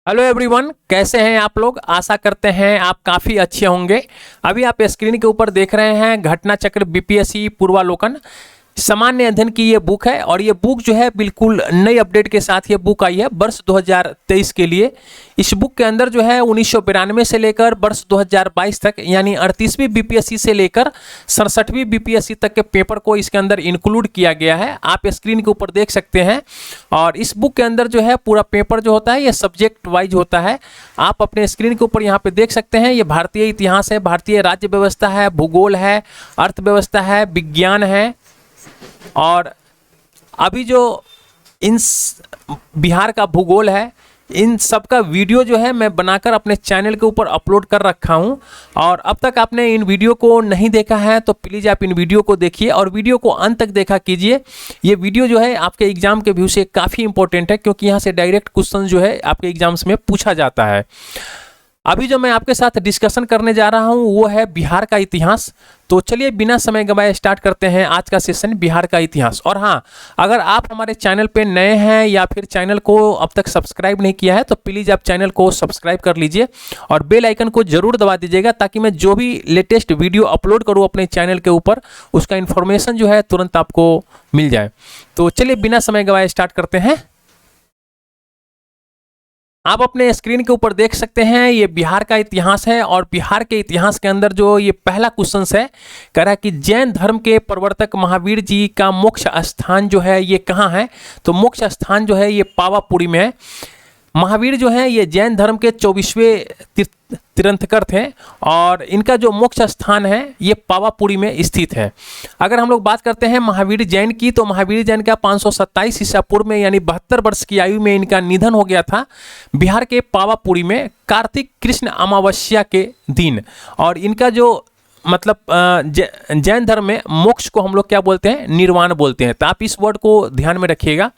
Hello everyone, कैसे हैं आप लोग। आशा करते हैं आप काफ़ी अच्छे होंगे। अभी आप स्क्रीन के ऊपर देख रहे हैं घटना चक्र बीपीएससी पूर्वालोकन सामान्य अध्ययन की ये बुक है। और ये बुक जो है बिल्कुल नई अपडेट के साथ ये बुक आई है वर्ष 2023 के लिए। इस बुक के अंदर जो है 1992 से लेकर वर्ष 2022 तक यानी 38वीं बीपीएससी से लेकर 67वीं बीपीएससी तक के पेपर को इसके अंदर इंक्लूड किया गया है। आप स्क्रीन के ऊपर देख सकते हैं। और इस बुक के अंदर जो है पूरा पेपर जो होता है ये सब्जेक्ट वाइज होता है। आप अपने स्क्रीन के ऊपर यहाँ पे देख सकते हैं। ये भारतीय इतिहास है, भारतीय राज्य व्यवस्था है, भूगोल है, अर्थव्यवस्था है, विज्ञान है। और अभी जो इन बिहार का भूगोल है, इन सब का वीडियो जो है मैं बनाकर अपने चैनल के ऊपर अपलोड कर रखा हूं। और अब तक आपने इन वीडियो को नहीं देखा है तो प्लीज़ आप इन वीडियो को देखिए और वीडियो को अंत तक देखा कीजिए। ये वीडियो जो है आपके एग्जाम के व्यू से काफ़ी इंपॉर्टेंट है, क्योंकि यहाँ से डायरेक्ट क्वेश्चन जो है आपके एग्जाम्स में पूछा जाता है। अभी जो मैं आपके साथ डिस्कशन करने जा रहा हूं वो है बिहार का इतिहास। तो चलिए बिना समय गंवाए स्टार्ट करते हैं आज का सेशन बिहार का इतिहास। और हाँ, अगर आप हमारे चैनल पे नए हैं या फिर चैनल को अब तक सब्सक्राइब नहीं किया है तो प्लीज़ आप चैनल को सब्सक्राइब कर लीजिए और बेल आइकन को जरूर दबा दीजिएगा, ताकि मैं जो भी लेटेस्ट वीडियो अपलोड करूँ अपने चैनल के ऊपर उसका इन्फॉर्मेशन जो है तुरंत आपको मिल जाए। तो चलिए बिना समय गंवाए स्टार्ट करते हैं। आप अपने स्क्रीन के ऊपर देख सकते हैं ये बिहार का इतिहास है। और बिहार के इतिहास के अंदर जो ये पहला क्वेश्चन है, कह रहा है कि जैन धर्म के प्रवर्तक महावीर जी का मोक्ष स्थान जो है ये कहाँ है। तो मोक्ष स्थान जो है ये पावापुरी में है। महावीर जो है ये जैन धर्म के 24वें तीर्थंकर थे और इनका जो मोक्ष स्थान है ये पावापुरी में स्थित है। अगर हम लोग बात करते हैं महावीर जैन की, तो महावीर जैन का 527 ईसा पूर्व में यानी 72 वर्ष की आयु में इनका निधन हो गया था बिहार के पावापुरी में कार्तिक कृष्ण अमावस्या के दिन। और इनका जो मतलब जैन धर्म में मोक्ष को हम लोग क्या बोलते हैं, निर्वाण बोलते हैं। तो आप इस वर्ड को ध्यान में रखिएगा।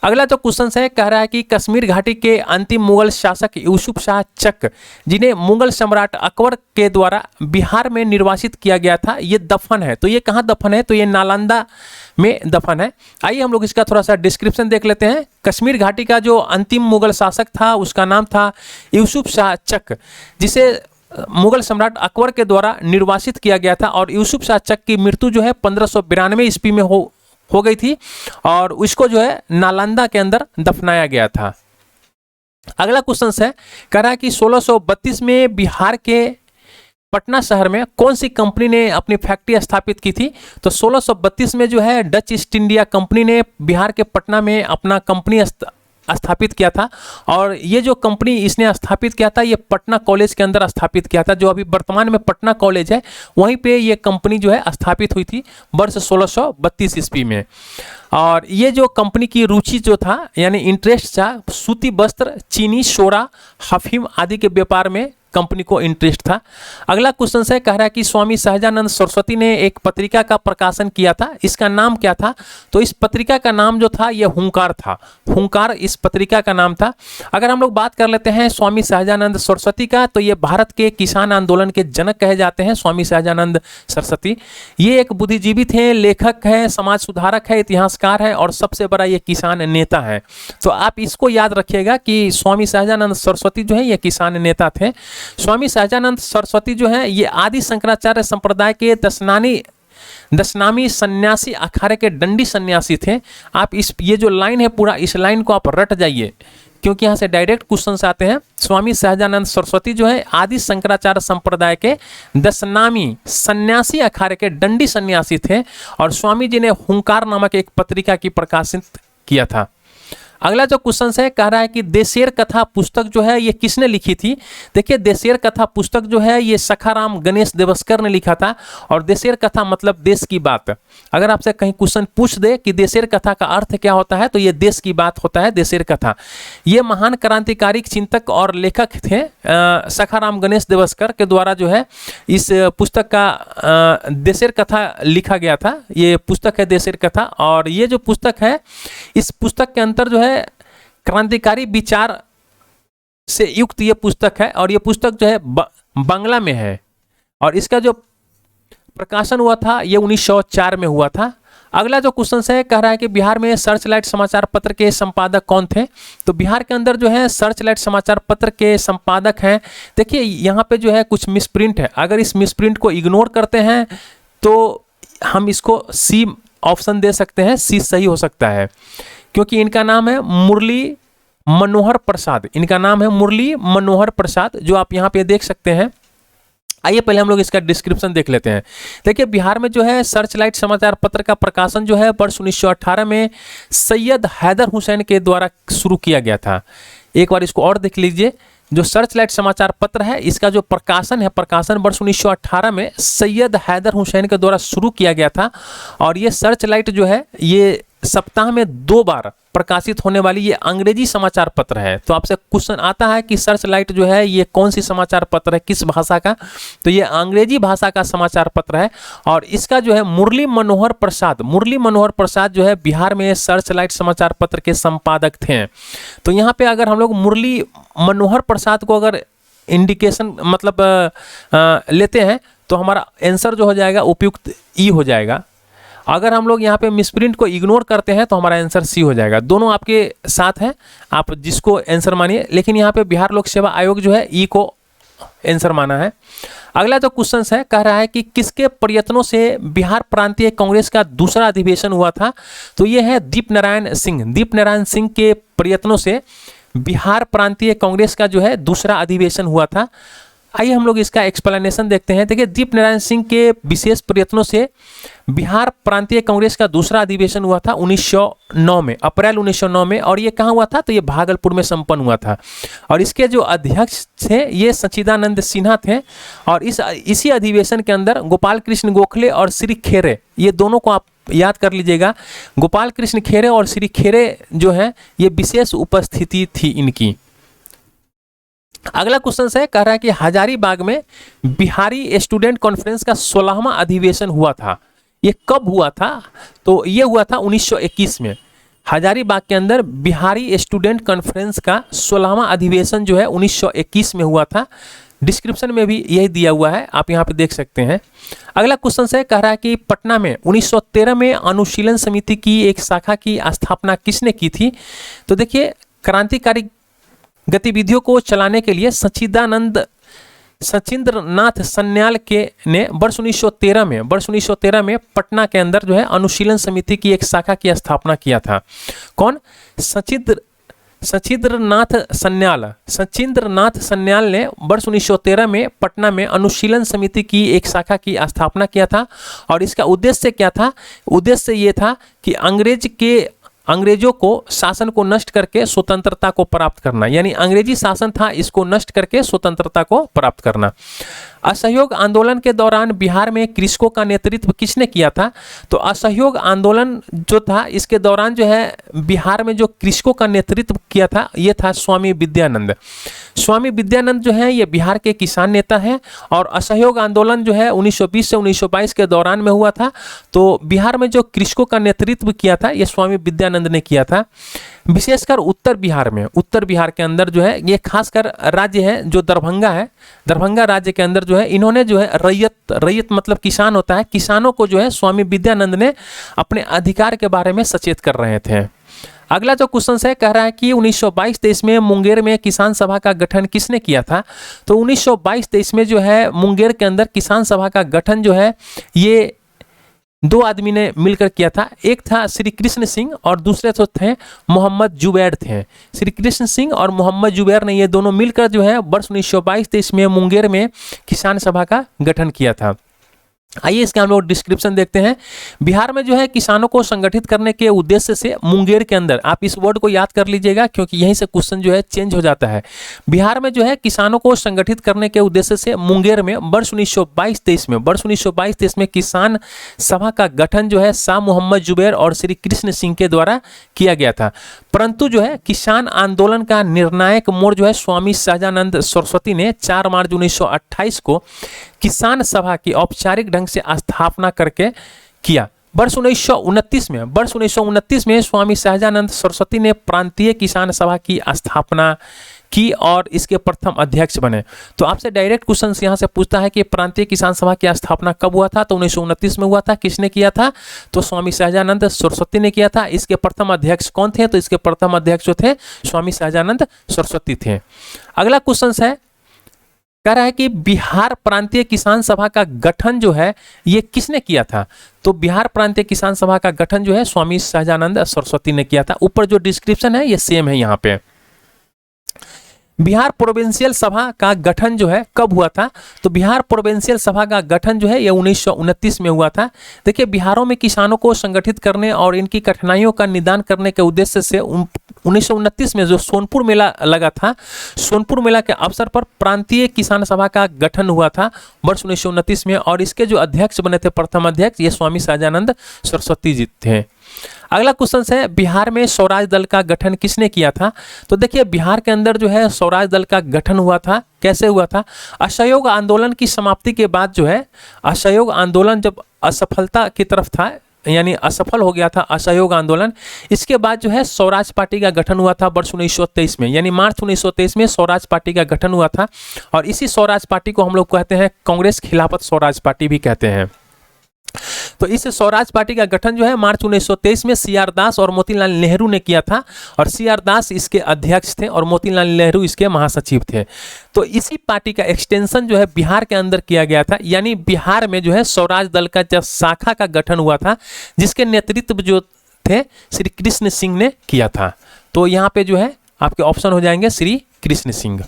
अगला जो क्वेश्चन है, कह रहा है कि कश्मीर घाटी के अंतिम मुगल शासक यूसुफ शाह चक, जिन्हें मुगल सम्राट अकबर के द्वारा बिहार में निर्वासित किया गया था, ये दफन है। तो ये कहाँ दफन है, तो ये नालंदा में दफन है। आइए हम लोग इसका थोड़ा सा डिस्क्रिप्शन देख लेते हैं। कश्मीर घाटी का जो अंतिम मुगल शासक था उसका नाम था यूसुफ शाह चक, जिसे मुगल सम्राट अकबर के द्वारा निर्वासित किया गया था। और यूसुफ शाह चक की मृत्यु जो है 1592 ईस्वी में हो गई थी और उसको जो है नालंदा के अंदर दफनाया गया था। अगला क्वेश्चन है, कह रहा है कि 1632 में बिहार के पटना शहर में कौन सी कंपनी ने अपनी फैक्ट्री स्थापित की थी। तो 1632 में जो है डच ईस्ट इंडिया कंपनी ने बिहार के पटना में अपना कंपनी स्थापित किया था। और ये जो कंपनी इसने स्थापित किया था ये पटना कॉलेज के अंदर स्थापित किया था, जो अभी वर्तमान में पटना कॉलेज है वहीं पे ये कंपनी जो है स्थापित हुई थी वर्ष 1632 ईस्वी में। और ये जो कंपनी की रुचि जो था यानी इंटरेस्ट था, सूती वस्त्र, चीनी, सोडा, अफीम आदि के व्यापार में कंपनी को इंटरेस्ट था। अगला क्वेश्चन है, कह रहा है कि स्वामी सहजानंद सरस्वती ने एक पत्रिका का प्रकाशन किया था, इसका नाम क्या था। तो इस पत्रिका का नाम जो था यह हुंकार था। हुंकार इस पत्रिका का नाम था। अगर हम लोग बात कर लेते हैं स्वामी सहजानंद सरस्वती का, तो ये भारत के किसान आंदोलन के जनक कहे जाते हैं स्वामी सहजानंद सरस्वती। ये एक बुद्धिजीवी थे, लेखक हैं, समाज सुधारक है, इतिहासकार है और सबसे बड़ा ये किसान नेता है। तो आप इसको याद रखिएगा कि स्वामी सहजानंद सरस्वती जो है ये किसान नेता थे। स्वामी सहजानंद सरस्वती जो है ये आदि शंकराचार्य संप्रदाय के दशनामी सन्यासी अखाड़े के दंडी सन्यासी थे। आप इस ये जो लाइन है पूरा इस लाइन को आप रट जाइए, क्योंकि यहाँ से डायरेक्ट क्वेश्चन आते हैं। स्वामी सहजानंद सरस्वती जो है आदि शंकराचार्य संप्रदाय के दशनामी सन्यासी अखाड़े के दंडी सन्यासी थे और स्वामी जी ने हुंकार नामक एक पत्रिका की प्रकाशित किया था। अगला जो क्वेश्चन है, कह रहा है कि देशेर कथा पुस्तक जो है ये किसने लिखी थी। देखिए देशेर कथा पुस्तक जो है ये सखाराम गणेश देवस्कर ने लिखा था। और देशेर कथा मतलब देश की बात। अगर आपसे कहीं क्वेश्चन पूछ दे कि देशेर कथा का अर्थ क्या होता है, तो ये देश की बात होता है देशेर कथा। ये महान क्रांतिकारी चिंतक और लेखक थे सखाराम गणेश देवस्कर के द्वारा जो है इस पुस्तक का देशेर कथा लिखा गया था। ये पुस्तक है देशेर कथा। और ये जो पुस्तक है इस पुस्तक के अंतर जो है क्रांतिकारी विचार से युक्त ये पुस्तक है। और ये पुस्तक जो है बांग्ला में है और इसका जो प्रकाशन हुआ था ये 1904 में हुआ था। अगला जो क्वेश्चन है कह रहा है कि बिहार में सर्च लाइट समाचार पत्र के संपादक कौन थे। तो बिहार के अंदर जो है सर्च लाइट समाचार पत्र के संपादक हैं, देखिए यहाँ पे जो है कुछ मिसप्रिंट है, अगर इस मिसप्रिंट को इग्नोर करते हैं तो हम इसको सी ऑप्शन दे सकते हैं, सी सही हो सकता है, क्योंकि इनका नाम है मुरली मनोहर प्रसाद, इनका नाम है मुरली मनोहर प्रसाद, जो आप यहाँ पे देख सकते हैं। आइए पहले हम लोग इसका डिस्क्रिप्शन देख लेते हैं। देखिए बिहार में जो है सर्च लाइट समाचार पत्र का प्रकाशन जो है वर्ष 1918 में सैयद हैदर हुसैन के द्वारा शुरू किया गया था। एक बार इसको और देख लीजिए, जो सर्च लाइट समाचार पत्र है इसका जो प्रकाशन है, प्रकाशन वर्ष 1918 में सैयद हैदर हुसैन के द्वारा शुरू किया गया था। और ये सर्च लाइट जो है ये सप्ताह में 2 बार प्रकाशित होने वाली ये अंग्रेजी समाचार पत्र है। तो आपसे क्वेश्चन आता है कि सर्च लाइट जो है ये कौन सी समाचार पत्र है, किस भाषा का, तो ये अंग्रेजी भाषा का समाचार पत्र है। और इसका जो है मुरली मनोहर प्रसाद जो है बिहार में सर्च लाइट समाचार पत्र के संपादक थे। तो यहाँ पे अगर हम लोग मुरली मनोहर प्रसाद को अगर इंडिकेशन मतलब लेते हैं तो हमारा आंसर जो हो जाएगा उपयुक्त ई हो जाएगा। अगर हम लोग यहाँ पे मिसप्रिंट को इग्नोर करते हैं तो हमारा आंसर सी हो जाएगा। दोनों आपके साथ हैं, आप जिसको आंसर मानिए, लेकिन यहाँ पे बिहार लोक सेवा आयोग जो है ई को आंसर माना है। अगला जो क्वेश्चन है कह रहा है कि किसके प्रयत्नों से बिहार प्रांतीय कांग्रेस का दूसरा अधिवेशन हुआ था। तो ये है दीप नारायण सिंह के प्रयत्नों से बिहार प्रांतीय कांग्रेस का जो है दूसरा अधिवेशन हुआ था। आइए हम लोग इसका एक्सप्लेनेशन देखते हैं। देखिए दीप नारायण सिंह के विशेष प्रयत्नों से बिहार प्रांतीय कांग्रेस का दूसरा अधिवेशन हुआ था 1909 में, अप्रैल 1909 में। और ये कहाँ हुआ था, तो ये भागलपुर में संपन्न हुआ था। और इसके जो अध्यक्ष थे ये सच्चिदानंद सिन्हा थे। और इसी अधिवेशन के अंदर गोपाल कृष्ण गोखले और श्री खेरे, ये दोनों को आप याद कर लीजिएगा, गोपाल कृष्ण खेरे और श्री खेरे जो है ये विशेष उपस्थिति थी इनकी। अगला क्वेश्चन है कह रहा है कि हजारीबाग में बिहारी स्टूडेंट कॉन्फ्रेंस का 16वां अधिवेशन हुआ था। ये कब हुआ था, तो ये हुआ था 1921 में। हजारीबाग के अंदर बिहारी स्टूडेंट कॉन्फ्रेंस का 16वां अधिवेशन जो है 1921 में हुआ था। डिस्क्रिप्शन में भी यही दिया हुआ है, आप यहाँ पे देख सकते हैं। अगला क्वेश्चन है कह रहा है कि पटना में 1913 में अनुशीलन समिति की एक शाखा की स्थापना किसने की थी। तो देखिए क्रांतिकारी गतिविधियों को चलाने के लिए सचिंद्र नाथ सन्याल ने वर्ष 1913 में पटना के अंदर जो है अनुशीलन समिति की एक शाखा की स्थापना किया था। कौन, सचिंद्र नाथ सन्याल ने वर्ष 1913 में पटना में अनुशीलन समिति की एक शाखा की स्थापना किया था। और इसका उद्देश्य क्या था, उद्देश्य ये था कि अंग्रेजों को शासन को नष्ट करके स्वतंत्रता को प्राप्त करना, यानी अंग्रेजी शासन था इसको नष्ट करके स्वतंत्रता को प्राप्त करना। असहयोग आंदोलन के दौरान बिहार में कृषकों का नेतृत्व किसने किया था। तो असहयोग आंदोलन जो था इसके दौरान जो है बिहार में जो कृषकों का नेतृत्व किया था ये था स्वामी विद्यानंद जो है ये बिहार के किसान नेता हैं। और असहयोग आंदोलन जो है 1920 से 1922 के दौरान में हुआ था। तो बिहार में जो कृषकों का नेतृत्व किया था ये स्वामी विद्यानंद ने किया था। विशेषकर उत्तर बिहार के अंदर जो है ये खासकर राज्य है जो दरभंगा है, दरभंगा राज्य के अंदर जो है इन्होंने जो है रैयत मतलब किसान होता है, किसानों को जो है स्वामी विद्यानंद ने अपने अधिकार के बारे में सचेत कर रहे थे। अगला जो क्वेश्चन है कह रहा है कि 1922-23 में मुंगेर में किसान सभा का गठन किसने किया था। तो 1922-23 में जो है मुंगेर के अंदर किसान सभा का गठन जो है ये 2 आदमी ने मिलकर किया था। एक था श्री कृष्ण सिंह और दूसरे तो थे मोहम्मद जुबैर थे। श्री कृष्ण सिंह और मोहम्मद जुबैर ने ये दोनों मिलकर जो है वर्ष 1922-23 में मुंगेर में किसान सभा का गठन किया था। आइए इसका हम लोग डिस्क्रिप्शन देखते हैं। बिहार में जो है किसानों को संगठित करने के उद्देश्य से मुंगेर के अंदर, आप इस वर्ड को याद कर लीजिएगा क्योंकि यहीं से क्वेश्चन जो है चेंज हो जाता है। बिहार में जो है किसानों को संगठित करने के उद्देश्य से मुंगेर में वर्ष 1922-23 में किसान सभा का गठन जो है शाह मोहम्मद जुबैर और श्री कृष्ण सिंह के द्वारा किया गया था। परंतु जो है किसान आंदोलन का निर्णायक मोड़ जो है स्वामी सहजानंद सरस्वती ने 4 मार्च 1928 को किसान सभा की औपचारिक ढंग से स्थापना करके किया। वर्ष 1929 में स्वामी सहजानंद सरस्वती ने प्रांतीय किसान सभा की स्थापना की और इसके प्रथम अध्यक्ष बने। तो आपसे डायरेक्ट क्वेश्चन यहाँ से पूछता है कि प्रांतीय किसान सभा की स्थापना कब हुआ था, तो 1929 में हुआ था। किसने किया था, तो स्वामी सहजानंद सरस्वती ने किया था। इसके प्रथम अध्यक्ष कौन थे, तो इसके प्रथम अध्यक्ष जो थे स्वामी सहजानंद सरस्वती थे। अगला क्वेश्चन है, कह रहा है कि बिहार प्रांतीय किसान सभा का गठन जो है ये किसने किया था, तो बिहार प्रांतीय किसान सभा का गठन जो है स्वामी सहजानंद सरस्वती ने किया था। ऊपर जो डिस्क्रिप्शन है ये सेम है यहाँ पे। बिहार प्रोविंशियल सभा का गठन जो है कब हुआ था, तो बिहार प्रोविंशियल सभा का गठन जो है ये 1929 में हुआ था। देखिए, बिहारों में किसानों को संगठित करने और इनकी कठिनाइयों का निदान करने के उद्देश्य से 1929 में जो सोनपुर मेला लगा था, सोनपुर मेला के अवसर पर प्रांतीय किसान सभा का गठन हुआ था वर्ष 1929 में, और इसके जो अध्यक्ष बने थे, प्रथम अध्यक्ष, ये स्वामी सहजानंद सरस्वती जी थे। अगला क्वेश्चन है, बिहार में स्वराज दल का गठन किसने किया था, तो देखिए बिहार के अंदर जो है स्वराज दल का गठन हुआ था। कैसे हुआ था, असहयोग आंदोलन की समाप्ति के बाद जो है, असहयोग आंदोलन जब असफलता की तरफ था, यानी असफल हो गया था असहयोग आंदोलन, इसके बाद जो है स्वराज पार्टी का गठन हुआ था वर्ष 1923 में, यानी मार्च 1923 में स्वराज पार्टी का गठन हुआ था। और इसी स्वराज पार्टी को हम लोग कहते हैं कांग्रेस खिलाफत स्वराज पार्टी भी कहते हैं। तो इस स्वराज पार्टी का गठन जो है मार्च 1923 में सीआर दास और मोतीलाल नेहरू ने किया था, और सीआर दास इसके अध्यक्ष थे और मोतीलाल नेहरू इसके महासचिव थे। तो इसी पार्टी का एक्सटेंशन जो है बिहार के अंदर किया गया था, यानी बिहार में जो है स्वराज दल का जो शाखा का गठन हुआ था, जिसके नेतृत्व जो थे श्री कृष्ण सिंह ने किया था। तो यहाँ पे जो है आपके ऑप्शन हो जाएंगे श्री कृष्ण सिंह।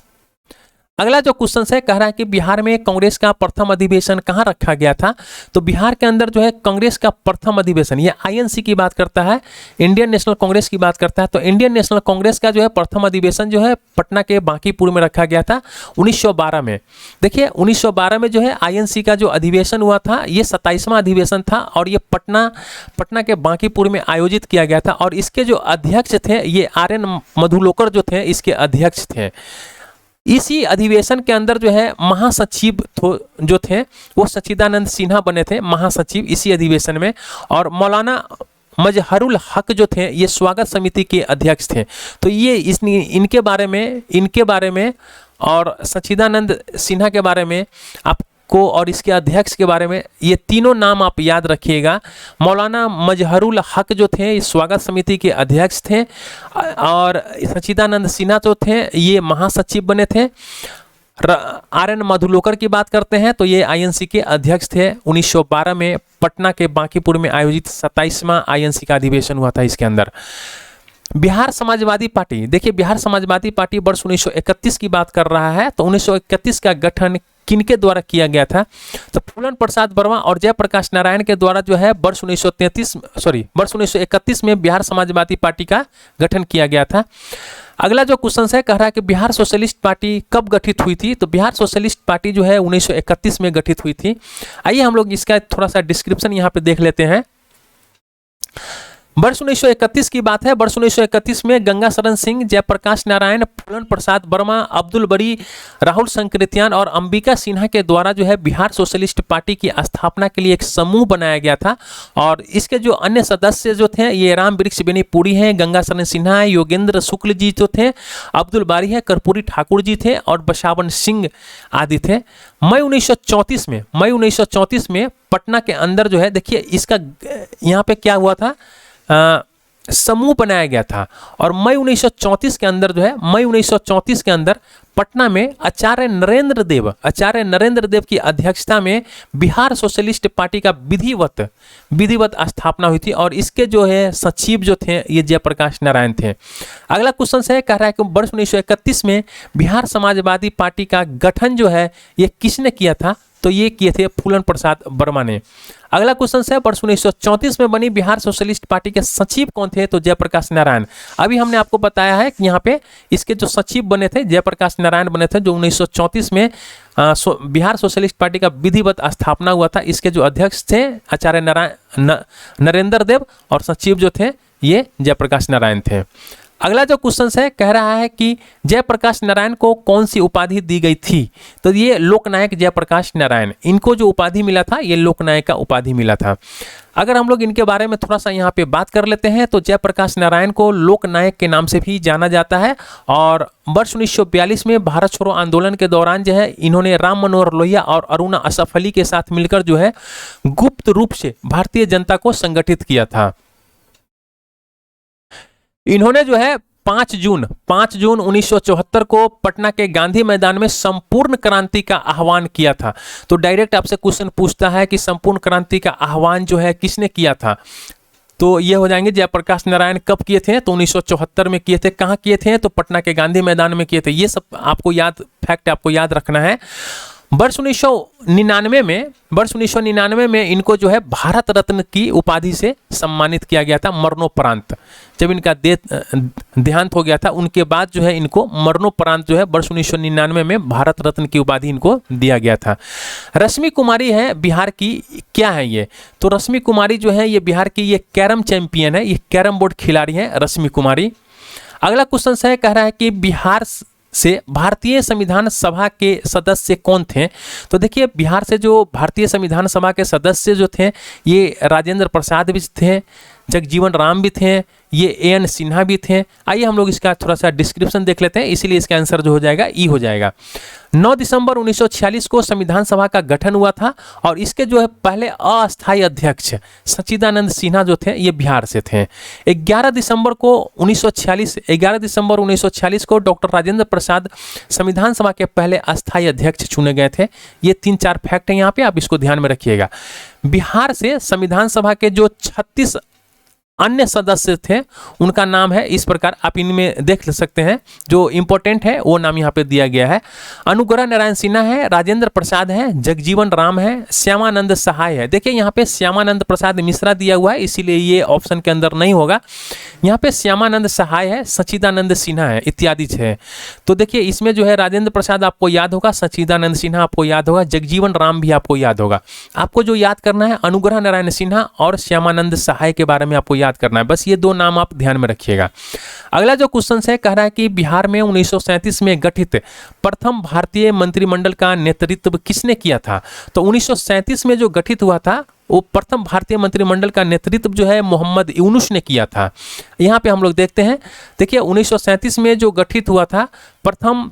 अगला जो क्वेश्चन है, कह रहा है कि बिहार में कांग्रेस का प्रथम अधिवेशन कहाँ रखा गया था, तो बिहार के अंदर जो है कांग्रेस का प्रथम अधिवेशन, ये आईएनसी की बात करता है, इंडियन नेशनल कांग्रेस की बात करता है। तो इंडियन नेशनल कांग्रेस का जो है प्रथम अधिवेशन जो है पटना के बांकीपुर में रखा गया था 1912 में। देखिए 1912 में जो है आईएनसी का जो अधिवेशन हुआ था ये 27वां अधिवेशन था, और ये पटना के बांकीपुर में आयोजित किया गया था। और इसके जो अध्यक्ष थे ये RN मधुलोकर जो थे इसके अध्यक्ष थे। इसी अधिवेशन के अंदर जो है महासचिव जो थे वो सच्चिदानंद सिन्हा बने थे महासचिव इसी अधिवेशन में, और मौलाना मजहरुल हक जो थे ये स्वागत समिति के अध्यक्ष थे। तो ये इनके बारे में और सच्चिदानंद सिन्हा के बारे में आपको और इसके अध्यक्ष के बारे में ये तीनों नाम आप याद रखिएगा। मौलाना मजहरुल हक जो थे स्वागत समिति के अध्यक्ष थे, और सच्चिदानंद सिन्हा जो थे ये महासचिव बने थे। RN मधुलोकर की बात करते हैं तो ये आईएनसी के अध्यक्ष थे। 1912 में पटना के बांकीपुर में आयोजित 27वां आईएनसी का अधिवेशन हुआ था। इसके अंदर बिहार समाजवादी पार्टी, देखिए बिहार समाजवादी पार्टी वर्ष 1931 की बात कर रहा है। तो 1931 का गठन किनके द्वारा किया गया था, तो फूलन प्रसाद वर्मा और जयप्रकाश नारायण के द्वारा जो है वर्ष 1931 में बिहार समाजवादी पार्टी का गठन किया गया था। अगला जो क्वेश्चन है, कह रहा है कि बिहार सोशलिस्ट पार्टी कब गठित हुई थी, तो बिहार सोशलिस्ट पार्टी जो है 1931 में गठित हुई थी। आइए हम लोग इसका थोड़ा सा डिस्क्रिप्शन यहाँ पे देख लेते हैं। वर्ष 1931 की बात है। वर्ष 1931 में गंगा शरण सिंह, जयप्रकाश नारायण, फूलन प्रसाद वर्मा, अब्दुल बरी, राहुल संकृत्यान और अंबिका सिन्हा के द्वारा जो है बिहार सोशलिस्ट पार्टी की स्थापना के लिए एक समूह बनाया गया था। और इसके जो अन्य सदस्य जो थे ये राम वृक्ष बेनीपुरी हैं, गंगा शरण सिन्हा है, योगेंद्र शुक्ल जी जो थे, अब्दुल बारी है, कर्पूरी ठाकुर जी थे और बसावन सिंह आदि थे। मई 1934 में पटना के अंदर जो है, देखिए इसका यहाँ पे क्या हुआ था, समूह बनाया गया था। और मई 1934 के अंदर जो है, मई 1934 के अंदर पटना में आचार्य नरेंद्र देव की अध्यक्षता में बिहार सोशलिस्ट पार्टी का विधिवत स्थापना हुई थी। और इसके जो है सचिव जो थे ये जयप्रकाश नारायण थे। अगला क्वेश्चन है, कह रहा है कि वर्ष 1931 में बिहार समाजवादी पार्टी का गठन जो है ये किसने किया था, तो ये किए थे फूलन प्रसाद वर्मा ने। अगला क्वेश्चन है, वर्ष 1934 में बनी बिहार सोशलिस्ट पार्टी के सचिव कौन थे, तो जयप्रकाश नारायण। अभी हमने आपको बताया है कि यहाँ पे इसके जो सचिव बने थे जयप्रकाश नारायण बने थे, जो 1934 में बिहार सोशलिस्ट पार्टी का विधिवत स्थापना हुआ था। इसके जो अध्यक्ष थे आचार्य नरेंद्र देव और सचिव जो थे ये जयप्रकाश नारायण थे। अगला जो क्वेश्चन है कह रहा है कि जयप्रकाश नारायण को कौन सी उपाधि दी गई थी। तो ये लोकनायक जयप्रकाश नारायण, इनको जो उपाधि मिला था ये लोकनायक का उपाधि मिला था। अगर हम लोग इनके बारे में थोड़ा सा यहाँ पे बात कर लेते हैं तो जयप्रकाश नारायण को लोकनायक के नाम से भी जाना जाता है। और वर्ष 1942 में भारत छोड़ो आंदोलन के दौरान जो है इन्होंने राम मनोहर लोहिया और अरुणा असफ अली के साथ मिलकर जो है गुप्त रूप से भारतीय जनता को संगठित किया था। इन्होंने जो है 5 जून 1974 को पटना के गांधी मैदान में संपूर्ण क्रांति का आह्वान किया था। तो डायरेक्ट आपसे क्वेश्चन पूछता है कि संपूर्ण क्रांति का आह्वान जो है किसने किया था, तो ये हो जाएंगे जयप्रकाश नारायण। कब किए थे, तो 1974 में किए थे। कहाँ किए थे, तो पटना के गांधी मैदान में किए थे। ये सब आपको फैक्ट आपको याद रखना है। वर्ष 1999 में इनको जो है भारत रत्न की उपाधि से सम्मानित किया गया था मरणोपरांत। जब इनका देहांत हो गया था उनके बाद जो है इनको मरणोपरांत जो है वर्ष 1999 में भारत रत्न की उपाधि इनको दिया गया था। रश्मि कुमारी है बिहार की, क्या है ये, तो रश्मि कुमारी जो है ये बिहार की ये कैरम चैंपियन है, ये कैरम बोर्ड खिलाड़ी है रश्मि कुमारी। अगला क्वेश्चन है कह रहा है कि बिहार से भारतीय संविधान सभा के सदस्य कौन थे। तो देखिए बिहार से जो भारतीय संविधान सभा के सदस्य जो थे ये राजेंद्र प्रसाद भी थे, जगजीवन राम भी थे, ये एन सिन्हा भी थे। आइए हम लोग इसका थोड़ा सा डिस्क्रिप्शन देख लेते हैं, इसीलिए इसका आंसर जो हो जाएगा ई हो जाएगा। 9 दिसंबर 1946 को संविधान सभा का गठन हुआ था और इसके जो है पहले अस्थायी अध्यक्ष सच्चिदानंद सिन्हा जो थे ये बिहार से थे। 11 दिसंबर 1946 को डॉक्टर राजेंद्र प्रसाद संविधान सभा के पहले अस्थायी अध्यक्ष चुने गए थे। ये 3-4 फैक्ट है यहाँ पे, आप इसको ध्यान में रखिएगा। बिहार से संविधान सभा के जो 36 अन्य सदस्य थे उनका नाम है इस प्रकार, आप इनमें देख सकते हैं, जो इंपॉर्टेंट है वो नाम यहाँ पे दिया गया है। अनुग्रह नारायण सिन्हा है, राजेंद्र प्रसाद है, जगजीवन राम है, श्यामानंद सहाय है। देखिए यहाँ पे श्यामानंद प्रसाद मिश्रा दिया हुआ है इसीलिए ये ऑप्शन के अंदर नहीं होगा। यहाँ पे श्यामानंद सहाय है, सच्चिदानंद सिन्हा है, इत्यादि है। तो देखिए इसमें जो है राजेंद्र प्रसाद आपको याद होगा, सच्चिदानंद सिन्हा आपको याद होगा, जगजीवन राम भी आपको याद होगा। आपको जो याद करना है अनुग्रह नारायण सिन्हा और श्यामानंद सहाय के बारे में आपको याद करना है, बस ये 2 नाम आप ध्यान में रखिएगा। अगला जो क्वेश्चन है कह रहा है कि बिहार में 1937 में गठित प्रथम भारतीय मंत्रिमंडल का नेतृत्व किसने किया था। तो 1937 में जो गठित हुआ था वो प्रथम भारतीय मंत्रिमंडल का नेतृत्व जो है मोहम्मद यूनुस ने किया था। यहाँ पे हम लोग देखते हैं, देखिए 1937 में जो गठित हुआ था प्रथम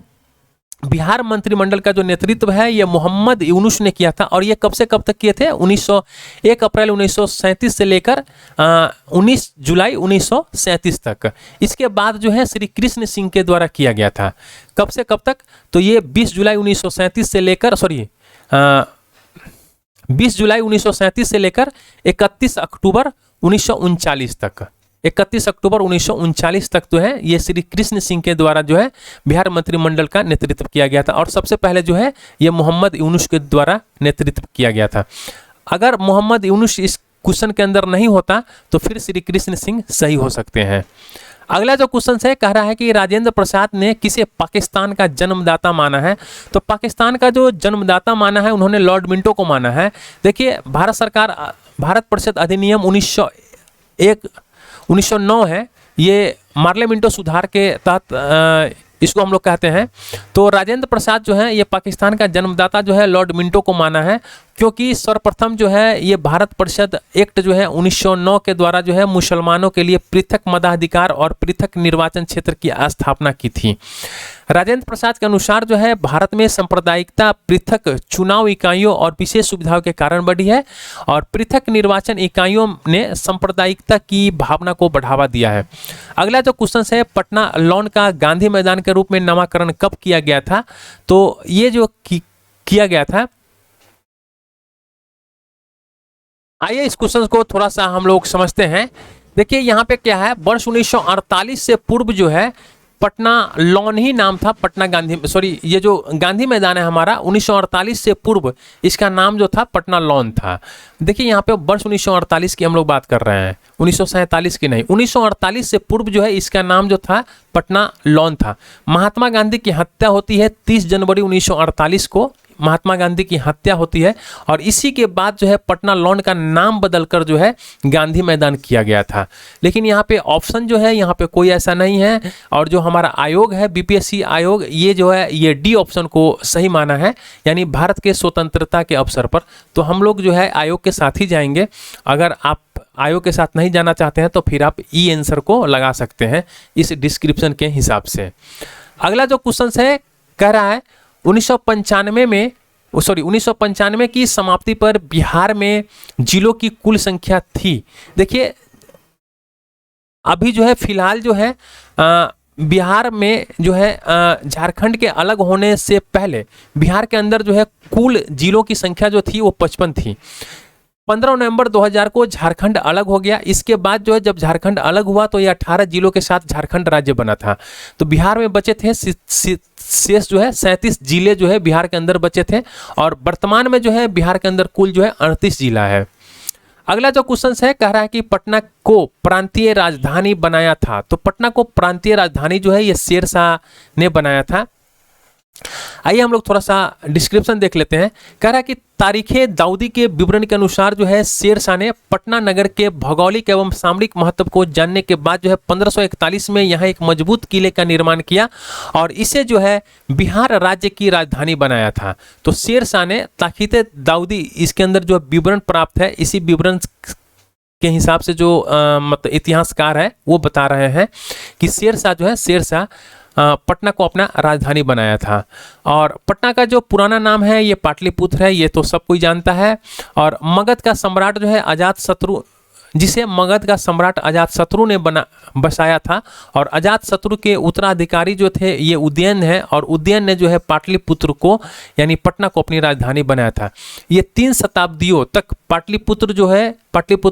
बिहार मंत्रिमंडल का जो नेतृत्व है ये मोहम्मद यूनुस ने किया था। और ये कब से कब तक किए थे, 1 अप्रैल 1937 से लेकर 19 जुलाई 1937 तक। इसके बाद जो है श्री कृष्ण सिंह के द्वारा किया गया था। कब से कब तक, तो ये 20 जुलाई 1937 से लेकर 20 जुलाई 1937 से लेकर 31 अक्टूबर 1939 तक। 31 अक्टूबर 1939 तक जो है ये श्री कृष्ण सिंह के द्वारा जो है बिहार मंत्रिमंडल का नेतृत्व किया गया था। और सबसे पहले जो है ये मोहम्मद यूनुस के द्वारा नेतृत्व किया गया था। अगर मोहम्मद यूनुस इस क्वेश्चन के अंदर नहीं होता तो फिर श्री कृष्ण सिंह सही हो सकते हैं। अगला जो क्वेश्चन है कह रहा है कि राजेंद्र प्रसाद ने किसे पाकिस्तान का जन्मदाता माना है। तो पाकिस्तान का जो जन्मदाता माना है उन्होंने लॉर्ड मिंटो को माना है। देखिए भारत सरकार भारत परिषद अधिनियम 1909 है, ये मार्ले मिंटो सुधार के तहत इसको हम लोग कहते हैं। तो राजेंद्र प्रसाद जो है ये पाकिस्तान का जन्मदाता जो है लॉर्ड मिंटो को माना है, क्योंकि सर्वप्रथम जो है ये भारत परिषद एक्ट जो है 1909 के द्वारा जो है मुसलमानों के लिए पृथक मताधिकार और पृथक निर्वाचन क्षेत्र की स्थापना की थी। राजेंद्र प्रसाद के अनुसार जो है भारत में सांप्रदायिकता पृथक चुनाव इकाइयों और विशेष सुविधाओं के कारण बढ़ी है और पृथक निर्वाचन इकाइयों ने सांप्रदायिकता की भावना को बढ़ावा दिया है। अगला जो क्वेश्चन है पटना लॉन का गांधी मैदान के रूप में नामकरण कब किया गया था। तो ये जो किया गया था, आइए इस क्वेश्चन को थोड़ा सा हम लोग समझते हैं। देखिए यहाँ पे क्या है, वर्ष 1948 से पूर्व जो है पटना लॉन ही नाम था, पटना ये जो गांधी मैदान है हमारा 1948 से पूर्व इसका नाम जो था पटना लॉन था। देखिए यहाँ पे वर्ष 1948 की हम लोग बात कर रहे हैं, 1947 की नहीं। 1948 से पूर्व जो है इसका नाम जो था पटना लॉन था। महात्मा गांधी की हत्या होती है 30 जनवरी 1948 को। महात्मा गांधी की हत्या होती है और इसी के बाद जो है पटना लॉन का नाम बदलकर जो है गांधी मैदान किया गया था। लेकिन यहाँ पे ऑप्शन जो है यहाँ पे कोई ऐसा नहीं है और जो हमारा आयोग है बीपीएससी आयोग, ये जो है ये डी ऑप्शन को सही माना है, यानी भारत के स्वतंत्रता के अवसर पर। तो हम लोग जो है आयोग के साथ ही जाएंगे। अगर आप आयोग के साथ नहीं जाना चाहते हैं तो फिर आप ई आंसर को लगा सकते हैं इस डिस्क्रिप्शन के हिसाब से। अगला जो क्वेश्चन है कह रहा है 1995 की समाप्ति पर बिहार में जिलों की कुल संख्या थी। देखिए अभी जो है फिलहाल जो है बिहार में जो है झारखंड के अलग होने से पहले बिहार के अंदर जो है कुल जिलों की संख्या जो थी वो 55 थी। 15 नवंबर 2000 को झारखंड अलग हो गया। इसके बाद जो है जब झारखंड अलग हुआ तो ये 18 जिलों के साथ झारखंड राज्य बना था। तो बिहार में बचे थे शेष जो है 37 जिले जो है बिहार के अंदर बचे थे और वर्तमान में जो है बिहार के अंदर कुल जो है 38 जिला है। अगला जो क्वेश्चन है कह रहा है कि पटना को प्रांतीय राजधानी बनाया था। तो पटना को प्रांतीय राजधानी जो है ये शेरशाह ने बनाया था। आइए हम लोग थोड़ा सा डिस्क्रिप्शन देख लेते हैं। कह रहा है कि तारीखे दाऊदी के विवरण के अनुसार जो है शेरशाह ने पटना नगर के भौगोलिक एवं सामरिक महत्व को जानने के बाद जो है 1541 में यहाँ एक मजबूत किले का निर्माण किया और इसे जो है बिहार राज्य की राजधानी बनाया था। तो शेरशाह ने तारीखे दाऊदी इसके अंदर जो विवरण प्राप्त है, इसी विवरण के हिसाब से जो मतलब इतिहासकार है वो बता रहे हैं कि शेरशाह पटना को अपना राजधानी बनाया था। और पटना का जो पुराना नाम है ये पाटलिपुत्र है, ये तो सब कोई जानता है। और मगध का सम्राट जो है अजातशत्रु, जिसे मगध का सम्राट अजातशत्रु ने बसाया था और अजातशत्रु के उत्तराधिकारी जो थे ये उदयन है और उदयन ने जो है पाटलिपुत्र को यानी पटना को अपनी राजधानी बनाया था। ये 3 शताब्दियों तक पाटलिपुत्र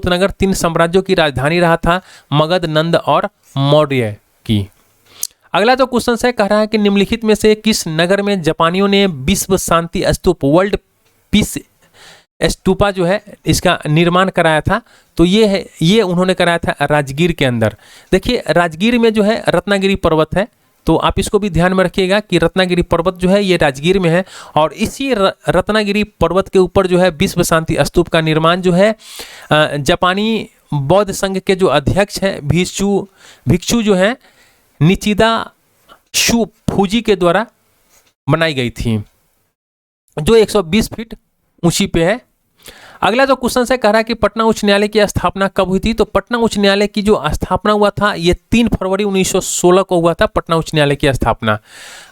नगर 3 साम्राज्यों की राजधानी रहा था, मगध, नंद और मौर्य की। अगला जो क्वेश्चन है कह रहा है कि निम्नलिखित में से किस नगर में जापानियों ने विश्व शांति स्तूप वर्ल्ड पीस स्तूपा जो है इसका निर्माण कराया था। तो ये उन्होंने कराया था राजगीर के अंदर। देखिए राजगीर में जो है रत्नागिरी पर्वत है, तो आप इसको भी ध्यान में रखिएगा कि रत्नागिरी पर्वत जो है ये राजगीर में है और इसी रत्नागिरी पर्वत के ऊपर जो है विश्व शांति स्तूप का निर्माण जो है जापानी बौद्ध संघ के जो अध्यक्ष हैं भिक्षु जो है निचिदा शु फूजी के द्वारा बनाई गई थी, जो 120 फीट ऊंची पे है। अगला जो क्वेश्चन है कह रहा है कि पटना उच्च न्यायालय की स्थापना कब हुई थी। तो पटना उच्च न्यायालय की जो स्थापना हुआ था ये 3 फरवरी 1916 को हुआ था, पटना उच्च न्यायालय की स्थापना।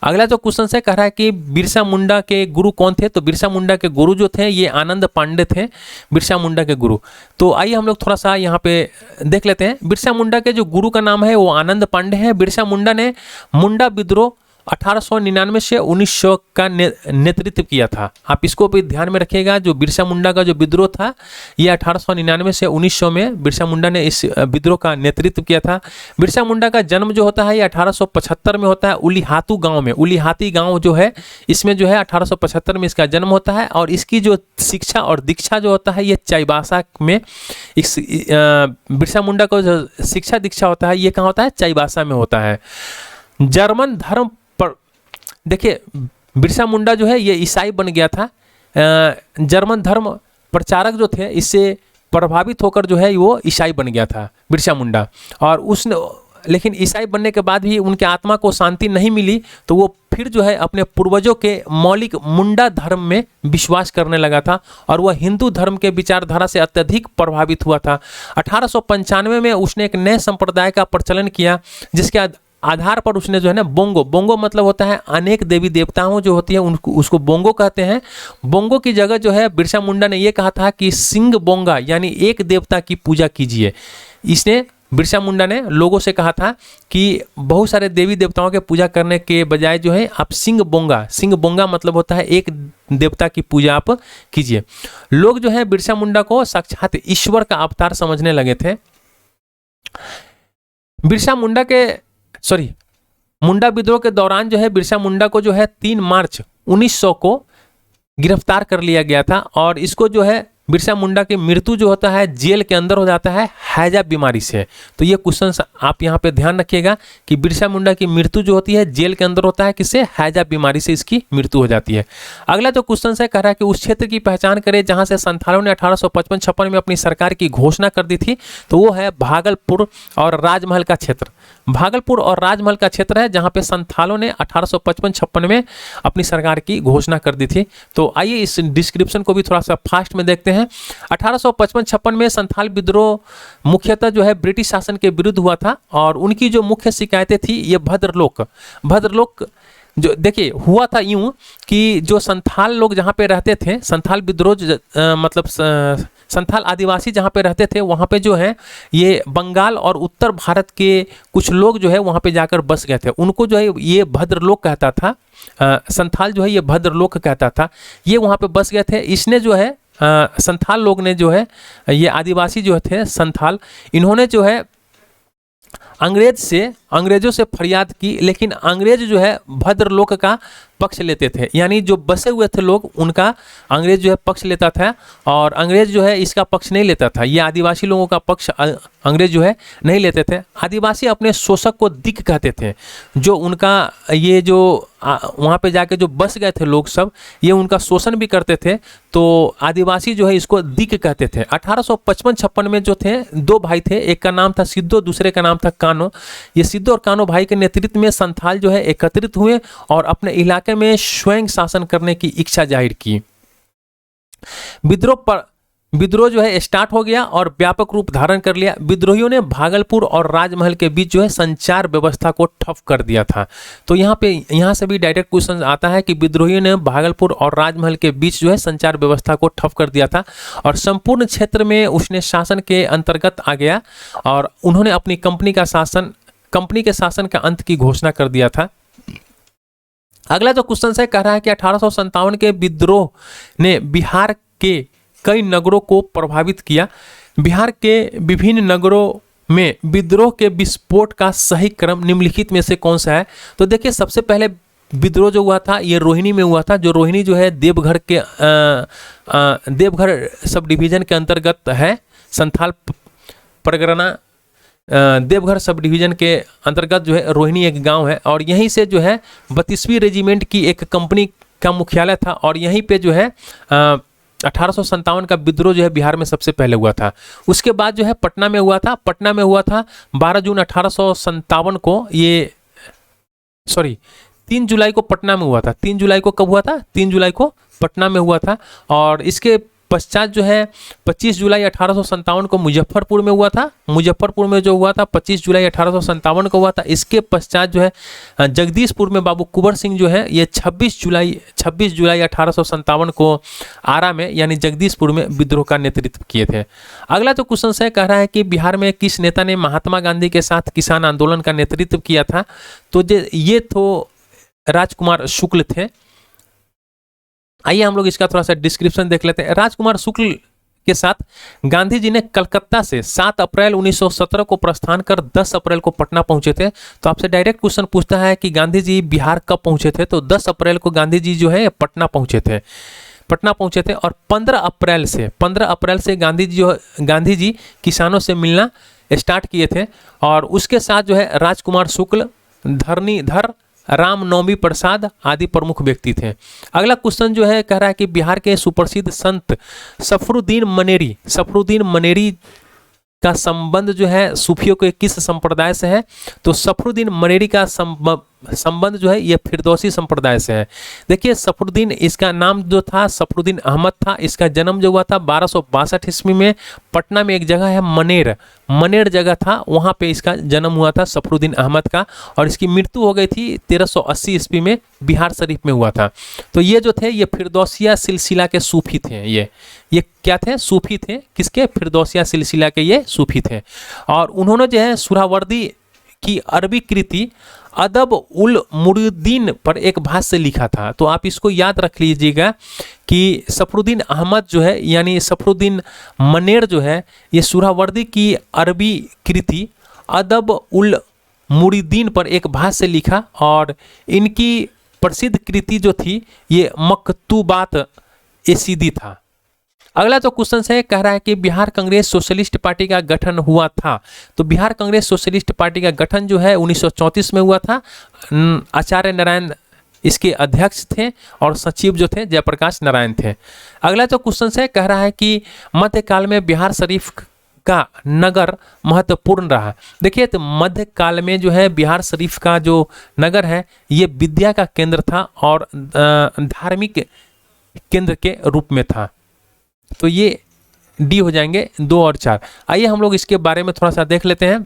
अगला जो क्वेश्चन है कह रहा है कि बिरसा मुंडा के गुरु कौन थे। तो बिरसा मुंडा के गुरु जो थे ये आनंद पांडे थे, बिरसा मुंडा के गुरु। तो आइए हम लोग थोड़ा सा यहाँ पे देख लेते हैं। बिरसा मुंडा के जो गुरु का नाम है वो आनंद पांडे हैं। बिरसा मुंडा ने मुंडा विद्रोह 1899 से 1900 का नेतृत्व किया था। आप इसको भी ध्यान में रखिएगा। जो बिरसा मुंडा का जो विद्रोह था ये 1899 से 1900 में बिरसा मुंडा ने इस विद्रोह का नेतृत्व किया था। बिरसा मुंडा का जन्म जो होता है ये 1875 में होता है उलीहातू गांव में। उलीहाती गांव जो है इसमें जो है 1875 में इसका जन्म होता है और इसकी जो शिक्षा और दीक्षा जो होता है ये चाईबासा में बिरसा मुंडा को जो शिक्षा दीक्षा होता है ये कहाँ होता है, चाईबासा में होता है। जर्मन धर्म पर देखिए बिरसा मुंडा जो है ये ईसाई बन गया था। जर्मन धर्म प्रचारक जो थे इससे प्रभावित होकर जो है वो ईसाई बन गया था बिरसा मुंडा। और उसने लेकिन ईसाई बनने के बाद भी उनके आत्मा को शांति नहीं मिली, तो वो फिर जो है अपने पूर्वजों के मौलिक मुंडा धर्म में विश्वास करने लगा था और वह हिंदू धर्म के विचारधारा से अत्यधिक प्रभावित हुआ था। 1895 में उसने एक नए संप्रदाय का प्रचलन किया जिसके आधार पर उसने जो है ना बोंगो मतलब होता है अनेक देवी देवताओं जो होती है उसको बोंगो कहते हैं। बोंगो की जगह जो है बिरसा मुंडा ने ये कहा था कि सिंह बोंगा यानी एक देवता की पूजा कीजिए। इसने बिरसा मुंडा ने लोगों से कहा था कि बहुत सारे देवी देवताओं के पूजा करने के बजाय जो है आप सिंह बोंगा मतलब होता है एक देवता की पूजा आप कीजिए। लोग जो है बिरसा मुंडा को साक्षात ईश्वर का अवतार समझने लगे थे। मुंडा विद्रोह के दौरान जो है बिरसा मुंडा को जो है 3 मार्च 1900 को गिरफ्तार कर लिया गया था और इसको जो है बिरसा मुंडा की मृत्यु जो होता है जेल के अंदर हो जाता है हैजा बीमारी से। तो ये क्वेश्चन आप यहाँ पे ध्यान रखिएगा कि बिरसा मुंडा की मृत्यु जो होती है जेल के अंदर होता है, किससे? हैजा बीमारी से इसकी मृत्यु हो जाती है। अगला जो क्वेश्चन है कह रहा है कि उस क्षेत्र की पहचान करें जहां से संथालों ने 1855-56 में अपनी सरकार की घोषणा कर दी थी। तो वो है भागलपुर और राजमहल का क्षेत्र। भागलपुर और राजमहल का क्षेत्र है जहां पे संथालों ने 1855-56 में अपनी सरकार की घोषणा कर दी थी। तो आइए इस डिस्क्रिप्शन को भी थोड़ा सा फास्ट में देखते हैं। 1855-56 में संथाल विद्रोह मुख्यतः जो है ब्रिटिश शासन के विरुद्ध हुआ था और उनकी जो मुख्य शिकायतें थी ये भद्रलोक जो देखिए हुआ था यूं कि जो संथाल लोग जहाँ पे रहते थे, संथाल विद्रोह मतलब संथाल आदिवासी जहाँ पे रहते थे वहाँ पे जो है ये बंगाल और उत्तर भारत के कुछ लोग जो है वहाँ पे जाकर बस गए थे। उनको जो है ये भद्रलोक कहता था, संथाल जो है ये भद्रलोक कहता था। ये वहाँ पे बस गए थे। इसने जो है संथाल लोग ने जो है ये आदिवासी जो थे संथाल, इन्होंने जो है अंग्रेजों से फरियाद की, लेकिन अंग्रेज जो है भद्रलोक का पक्ष लेते थे। यानी जो बसे हुए थे लोग उनका अंग्रेज जो है पक्ष लेता था और अंग्रेज जो है इसका पक्ष नहीं लेता था। ये आदिवासी लोगों का पक्ष अंग्रेज जो है नहीं लेते थे। आदिवासी अपने शोषक को दिक कहते थे। जो उनका ये जो वहाँ पे जाके जो बस गए थे लोग सब, ये उनका शोषण भी करते थे। तो आदिवासी जो है इसको दिक कहते थे। 1855-56 में जो थे दो भाई थे, एक का नाम था सिद्धो, दूसरे का नाम था कानो। ये सिद्धो और कानो भाई के नेतृत्व में संथाल जो है एकत्रित हुए और अपने इलाके में स्वयं शासन करने की इच्छा जाहिर की। विद्रोह जो है स्टार्ट हो गया और व्यापक रूप धारण कर लिया। विद्रोहियों ने भागलपुर और राजमहल के बीच जो है संचार व्यवस्था को ठप कर दिया था। तो यहाँ से भी डायरेक्ट क्वेश्चन आता है कि विद्रोहियों ने भागलपुर और राजमहल के बीच जो है संचार व्यवस्था को ठप कर दिया था और संपूर्ण क्षेत्र में उसने शासन के अंतर्गत आ गया और उन्होंने अपनी कंपनी के शासन का अंत की घोषणा कर दिया था। अगला जो क्वेश्चन है कह रहा है कि 1857 के विद्रोह ने बिहार के कई नगरों को प्रभावित किया। बिहार के विभिन्न नगरों में विद्रोह के विस्फोट का सही क्रम निम्नलिखित में से कौन सा है? तो देखिए सबसे पहले विद्रोह जो हुआ था ये रोहिणी में हुआ था। जो रोहिणी जो है देवघर सब डिवीजन के अंतर्गत है। संथाल परगना देवघर सब डिवीजन के अंतर्गत जो है रोहिणी एक गांव है और यहीं से जो है 32वीं रेजिमेंट की एक कंपनी का मुख्यालय था और यहीं पे जो है 1857 का विद्रोह जो है बिहार में सबसे पहले हुआ था। उसके बाद जो है पटना में हुआ था 12 जून 1857 को। 3 जुलाई को पटना में हुआ था। 3 जुलाई को कब हुआ था? 3 जुलाई को पटना में हुआ था। और इसके पश्चात जो है 25 जुलाई 1857 को मुजफ्फरपुर में हुआ था। मुजफ्फरपुर में जो हुआ था 25 जुलाई 1857 को हुआ था। इसके पश्चात जो है जगदीशपुर में बाबू कुंवर सिंह जो है ये 26 जुलाई 1857 को आरा में यानी जगदीशपुर में विद्रोह का नेतृत्व किए थे। अगला जो क्वेश्चन है कह रहा है कि बिहार में किस नेता ने महात्मा गांधी के साथ किसान आंदोलन का नेतृत्व किया था? तो ये तो राजकुमार शुक्ल थे। आइए हम लोग इसका थोड़ा सा डिस्क्रिप्शन देख लेते हैं। राजकुमार शुक्ल के साथ गांधी जी ने कलकत्ता से 7 अप्रैल 1917 को प्रस्थान कर 10 अप्रैल को पटना पहुंचे थे। तो आपसे डायरेक्ट क्वेश्चन पूछता है कि गांधी जी बिहार कब पहुंचे थे? तो 10 अप्रैल को गांधी जी जो है पटना पहुंचे थे और 15 अप्रैल से गांधी जी किसानों से मिलना स्टार्ट किए थे और उसके साथ जो है राजकुमार शुक्ल, धरणीधर, रामनवमी प्रसाद आदि प्रमुख व्यक्ति थे। अगला क्वेश्चन जो है कह रहा है कि बिहार के सुप्रसिद्ध संत सफरुद्दीन मनेरी का संबंध जो है सूफियों के किस संप्रदाय से है? तो सफरुद्दीन मनेरी का संबंध जो है ये फिरदौसी संप्रदाय से है। देखिए सफरुद्दीन, इसका नाम जो था सफरुद्दीन अहमद था। इसका जन्म जो हुआ था 1262 ईस्वी में पटना में एक जगह है मनेर जगह था, वहाँ पे इसका जन्म हुआ था सफरुद्दीन अहमद का और इसकी मृत्यु हो गई थी 1380 ईस्वी में बिहार शरीफ में हुआ था। तो ये जो थे ये फिरदौसिया सिलसिला के सूफी थे। ये क्या थे? सूफी थे। किसके? फिरदौसिया सिलसिला के ये सूफी थे और उन्होंने जो है सुहरावर्दी की अरबी कृति अदब उल मुरीदीन पर एक भाष्य लिखा था। तो आप इसको याद रख लीजिएगा कि सफरुद्दीन अहमद जो है यानी सफरुद्दीन मनेर जो है ये सुहरावर्दी की अरबी कृति अदब उल मुरीदीन पर एक भाष्य लिखा और इनकी प्रसिद्ध कृति जो थी ये मकतूबात एसीदी था। अगला जो क्वेश्चन है कह रहा है कि बिहार कांग्रेस सोशलिस्ट पार्टी का गठन हुआ था। तो बिहार कांग्रेस सोशलिस्ट पार्टी का गठन जो है 1934 में हुआ था। आचार्य नारायण इसके अध्यक्ष थे और सचिव जो थे जयप्रकाश नारायण थे। अगला जो क्वेश्चन है कह रहा है कि मध्यकाल में बिहार शरीफ का नगर महत्वपूर्ण रहा। देखिए तो मध्यकाल में जो है बिहार शरीफ का जो नगर है ये विद्या का केंद्र था और धार्मिक केंद्र के रूप में था। तो ये डी हो जाएंगे 2 और 4। आइए हम लोग इसके बारे में थोड़ा सा देख लेते हैं।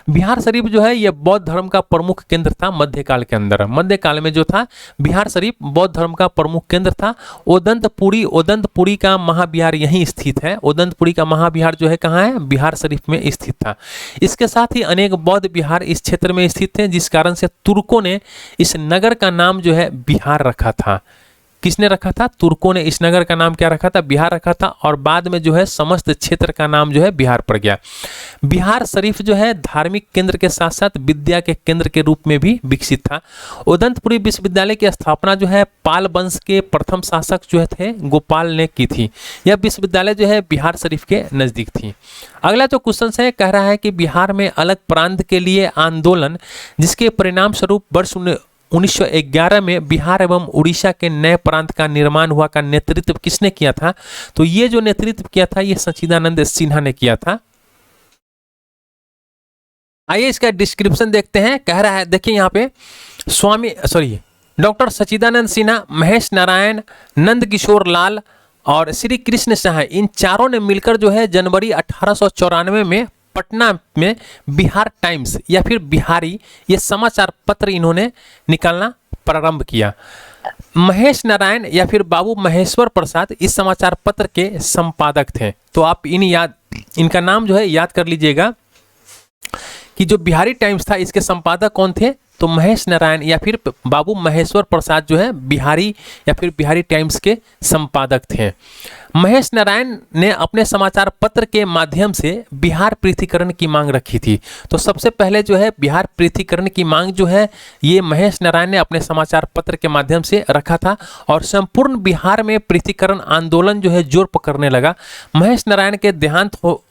बिहार शरीफ जो है ये बौद्ध धर्म का प्रमुख केंद्र था मध्यकाल के अंदर। मध्यकाल में जो था बिहार शरीफ बौद्ध धर्म का प्रमुख केंद्र था। ओदंतपुरी का महाविहार यहीं स्थित है। ओदंतपुरी का महाविहार जो है कहाँ है? बिहार शरीफ में स्थित था। इसके साथ ही अनेक बौद्ध विहार इस क्षेत्र में स्थित थे, जिस कारण से तुर्कों ने इस नगर का नाम जो है बिहार रखा था। किसने रखा था? तुर्कों ने इस नगर का नाम क्या रखा था? बिहार रखा था। और बाद में जो है समस्त क्षेत्र का नाम जो है बिहार पड़ गया। बिहार शरीफ जो है धार्मिक केंद्र के साथ साथ विद्या के केंद्र के रूप में भी विकसित था। उदंतपुरी विश्वविद्यालय की स्थापना जो है पाल वंश के प्रथम शासक जो थे गोपाल ने की थी। यह विश्वविद्यालय जो है बिहार शरीफ के नज़दीक थी। अगला जो क्वेश्चन है कह रहा है कि बिहार में अलग प्रांत के लिए आंदोलन, जिसके परिणाम स्वरूप वर्ष 1911 में बिहार एवं उड़ीसा के नए प्रांत का निर्माण हुआ, का नेतृत्व किसने किया था? तो ये जो नेतृत्व किया था ये सच्चिदानंद सिन्हा ने किया था। आइए इसका डिस्क्रिप्शन देखते हैं। कह रहा है देखिए यहाँ पे डॉक्टर सच्चिदानंद सिन्हा, महेश नारायण, नंद किशोर लाल और श्री कृष्ण सहाय, इन चारों ने मिलकर जो है जनवरी 1894 में पटना में बिहार टाइम्स या फिर बिहारी ये समाचार पत्र इन्होंने निकालना प्रारंभ किया। महेश नारायण या फिर बाबू महेश्वर प्रसाद इस समाचार पत्र के संपादक थे। तो आप इनका नाम जो है याद कर लीजिएगा कि जो बिहारी टाइम्स था इसके संपादक कौन थे? तो महेश नारायण या फिर बाबू महेश्वर प्रसाद जो है बिहारी या फिर बिहारी टाइम्स के संपादक थे। महेश नारायण ने अपने समाचार पत्र के माध्यम से बिहार पृथकीकरण की मांग रखी थी। तो सबसे पहले जो है बिहार पृथकीकरण की मांग जो है ये महेश नारायण ने अपने समाचार पत्र के माध्यम से रखा था और संपूर्ण बिहार में पृथकीकरण आंदोलन जो है जोर पकड़ने लगा। महेश नारायण के देहांत हो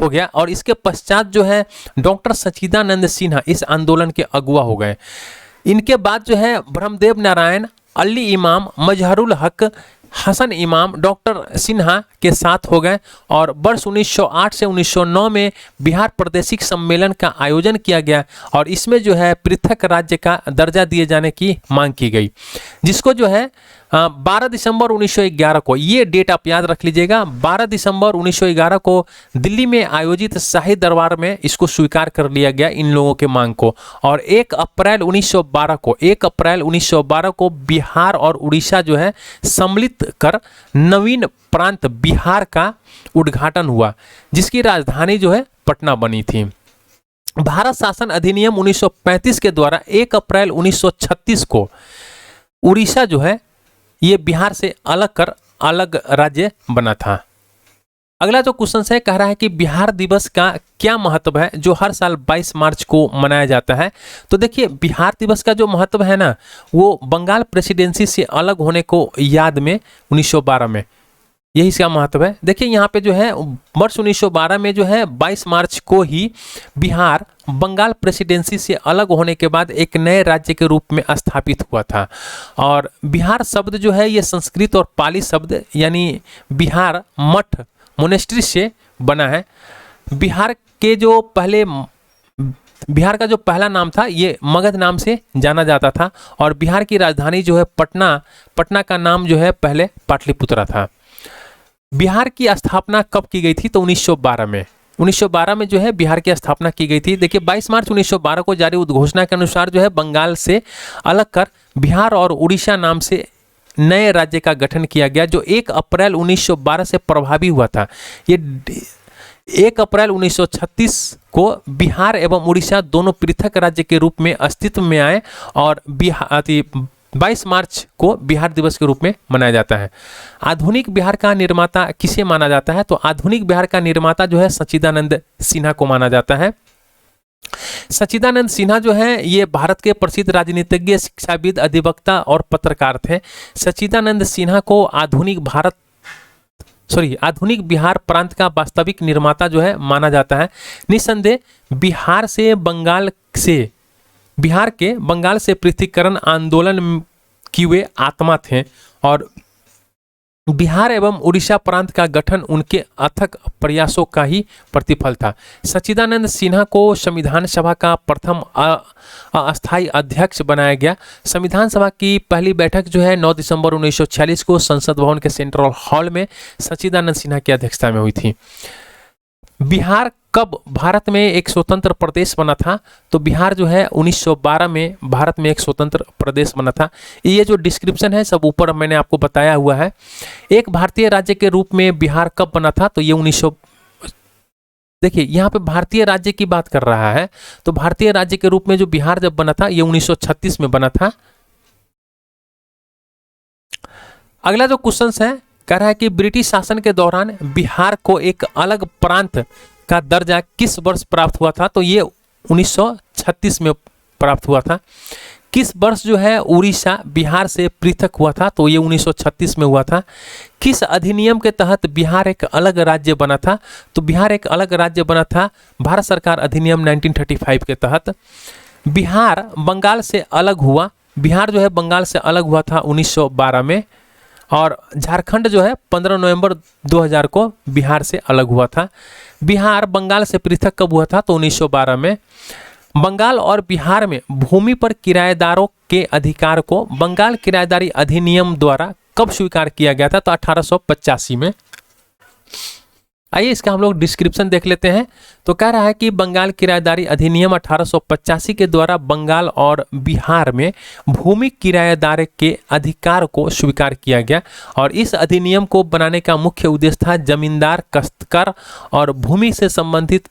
गया और इसके पश्चात जो है डॉक्टर सच्चिदानंद सिन्हा इस आंदोलन के अगुवा हो गए। इनके बाद जो है ब्रह्मदेव नारायण, अली इमाम, मजहरुल हक, हसन इमाम डॉक्टर सिन्हा के साथ हो गए और वर्ष 1908 से 1909 में बिहार प्रादेशिक सम्मेलन का आयोजन किया गया और इसमें जो है पृथक राज्य का दर्जा दिए जाने की मांग की गई, जिसको जो है 12 दिसंबर 1911 को, ये डेट आप याद रख लीजिएगा, 12 दिसंबर 1911 को दिल्ली में आयोजित शाही दरबार में इसको स्वीकार कर लिया गया इन लोगों के मांग को। और 1 अप्रैल 1912 को बिहार और उड़ीसा जो है सम्मिलित कर नवीन प्रांत बिहार का उद्घाटन हुआ, जिसकी राजधानी जो है पटना बनी थी। भारत शासन अधिनियम 1935 के द्वारा 1 अप्रैल 1936 को उड़ीसा जो है ये बिहार से अलग कर अलग राज्य बना था। अगला जो क्वेश्चन है कह रहा है कि बिहार दिवस का क्या महत्व है जो हर साल 22 मार्च को मनाया जाता है? तो देखिए बिहार दिवस का जो महत्व है ना वो बंगाल प्रेसिडेंसी से अलग होने को याद में 1912 में, यही इसका महत्व है। देखिए यहाँ पे जो है वर्ष 1912 में जो है 22 मार्च को ही बिहार बंगाल प्रेसिडेंसी से अलग होने के बाद एक नए राज्य के रूप में स्थापित हुआ था। और बिहार शब्द जो है ये संस्कृत और पाली शब्द यानी बिहार मठ मोनेस्ट्री से बना है। बिहार का जो पहला नाम था ये मगध नाम से जाना जाता था और बिहार की राजधानी जो है पटना का नाम जो है पहले पाटलिपुत्रा था। बिहार की स्थापना कब की गई थी? तो 1912 में। 1912 में जो है बिहार की स्थापना की गई थी। देखिए 22 मार्च 1912 को जारी उद्घोषणा के अनुसार जो है बंगाल से अलग कर बिहार और उड़ीसा नाम से नए राज्य का गठन किया गया, जो 1 अप्रैल 1912 से प्रभावी हुआ था। ये 1 अप्रैल 1936 को बिहार एवं उड़ीसा दोनों पृथक राज्य के रूप में अस्तित्व में आए और 22 मार्च को बिहार दिवस के रूप में मनाया जाता है। आधुनिक बिहार का निर्माता किसे माना जाता है? तो आधुनिक बिहार का निर्माता जो है सच्चिदानंद सिन्हा को माना जाता है। सच्चिदानंद सिन्हा जो है ये भारत के प्रसिद्ध राजनीतिज्ञ, शिक्षाविद, अधिवक्ता और पत्रकार थे। सच्चिदानंद सिन्हा को आधुनिक भारत आधुनिक बिहार प्रांत का वास्तविक निर्माता जो है माना जाता है। निस्संदेह बिहार के बंगाल से पृथकीकरण आंदोलन की वे आत्मा थे और बिहार एवं उड़ीसा प्रांत का गठन उनके अथक प्रयासों का ही प्रतिफल था। सच्चिदानंद सिन्हा को संविधान सभा का प्रथम अस्थायी अध्यक्ष बनाया गया। संविधान सभा की पहली बैठक जो है 9 दिसंबर 1946 को संसद भवन के सेंट्रल हॉल में सच्चिदानंद सिन्हा की अध्यक्षता में हुई थी। बिहार कब भारत में एक स्वतंत्र प्रदेश बना था? तो बिहार जो है 1912 में भारत में एक स्वतंत्र प्रदेश बना था। ये जो डिस्क्रिप्शन है सब ऊपर मैंने आपको बताया हुआ है। एक भारतीय राज्य के रूप में बिहार कब बना था? तो ये देखिए यहाँ पे भारतीय राज्य की बात कर रहा है, तो भारतीय राज्य के रूप में जो बिहार जब बना था ये 1936 में बना था। अगला जो क्वेश्चन है कह रहा है कि ब्रिटिश शासन के दौरान बिहार को एक अलग प्रांत का दर्जा किस वर्ष प्राप्त हुआ था? तो ये 1936 में प्राप्त हुआ था। किस वर्ष जो है उड़ीसा बिहार से पृथक हुआ था? तो ये 1936 में हुआ था। किस अधिनियम के तहत बिहार एक अलग राज्य बना था? तो बिहार एक अलग राज्य बना था भारत सरकार अधिनियम 1935 के तहत। बिहार बंगाल से अलग हुआ, बिहार जो है बंगाल से अलग हुआ था 1912 में, और झारखंड जो है 15 नवंबर 2000 को बिहार से अलग हुआ था। बिहार बंगाल से पृथक कब हुआ था? तो 1912 में। बंगाल और बिहार में भूमि पर किराएदारों के अधिकार को बंगाल किराएदारी अधिनियम द्वारा कब स्वीकार किया गया था? तो 1885 में। आइए इसका हम लोग डिस्क्रिप्शन देख लेते हैं। तो कह रहा है कि बंगाल किराएदारी अधिनियम 1885 के द्वारा बंगाल और बिहार में भूमि किराएदार के अधिकार को स्वीकार किया गया और इस अधिनियम को बनाने का मुख्य उद्देश्य था जमींदार, काश्तकार और भूमि से संबंधित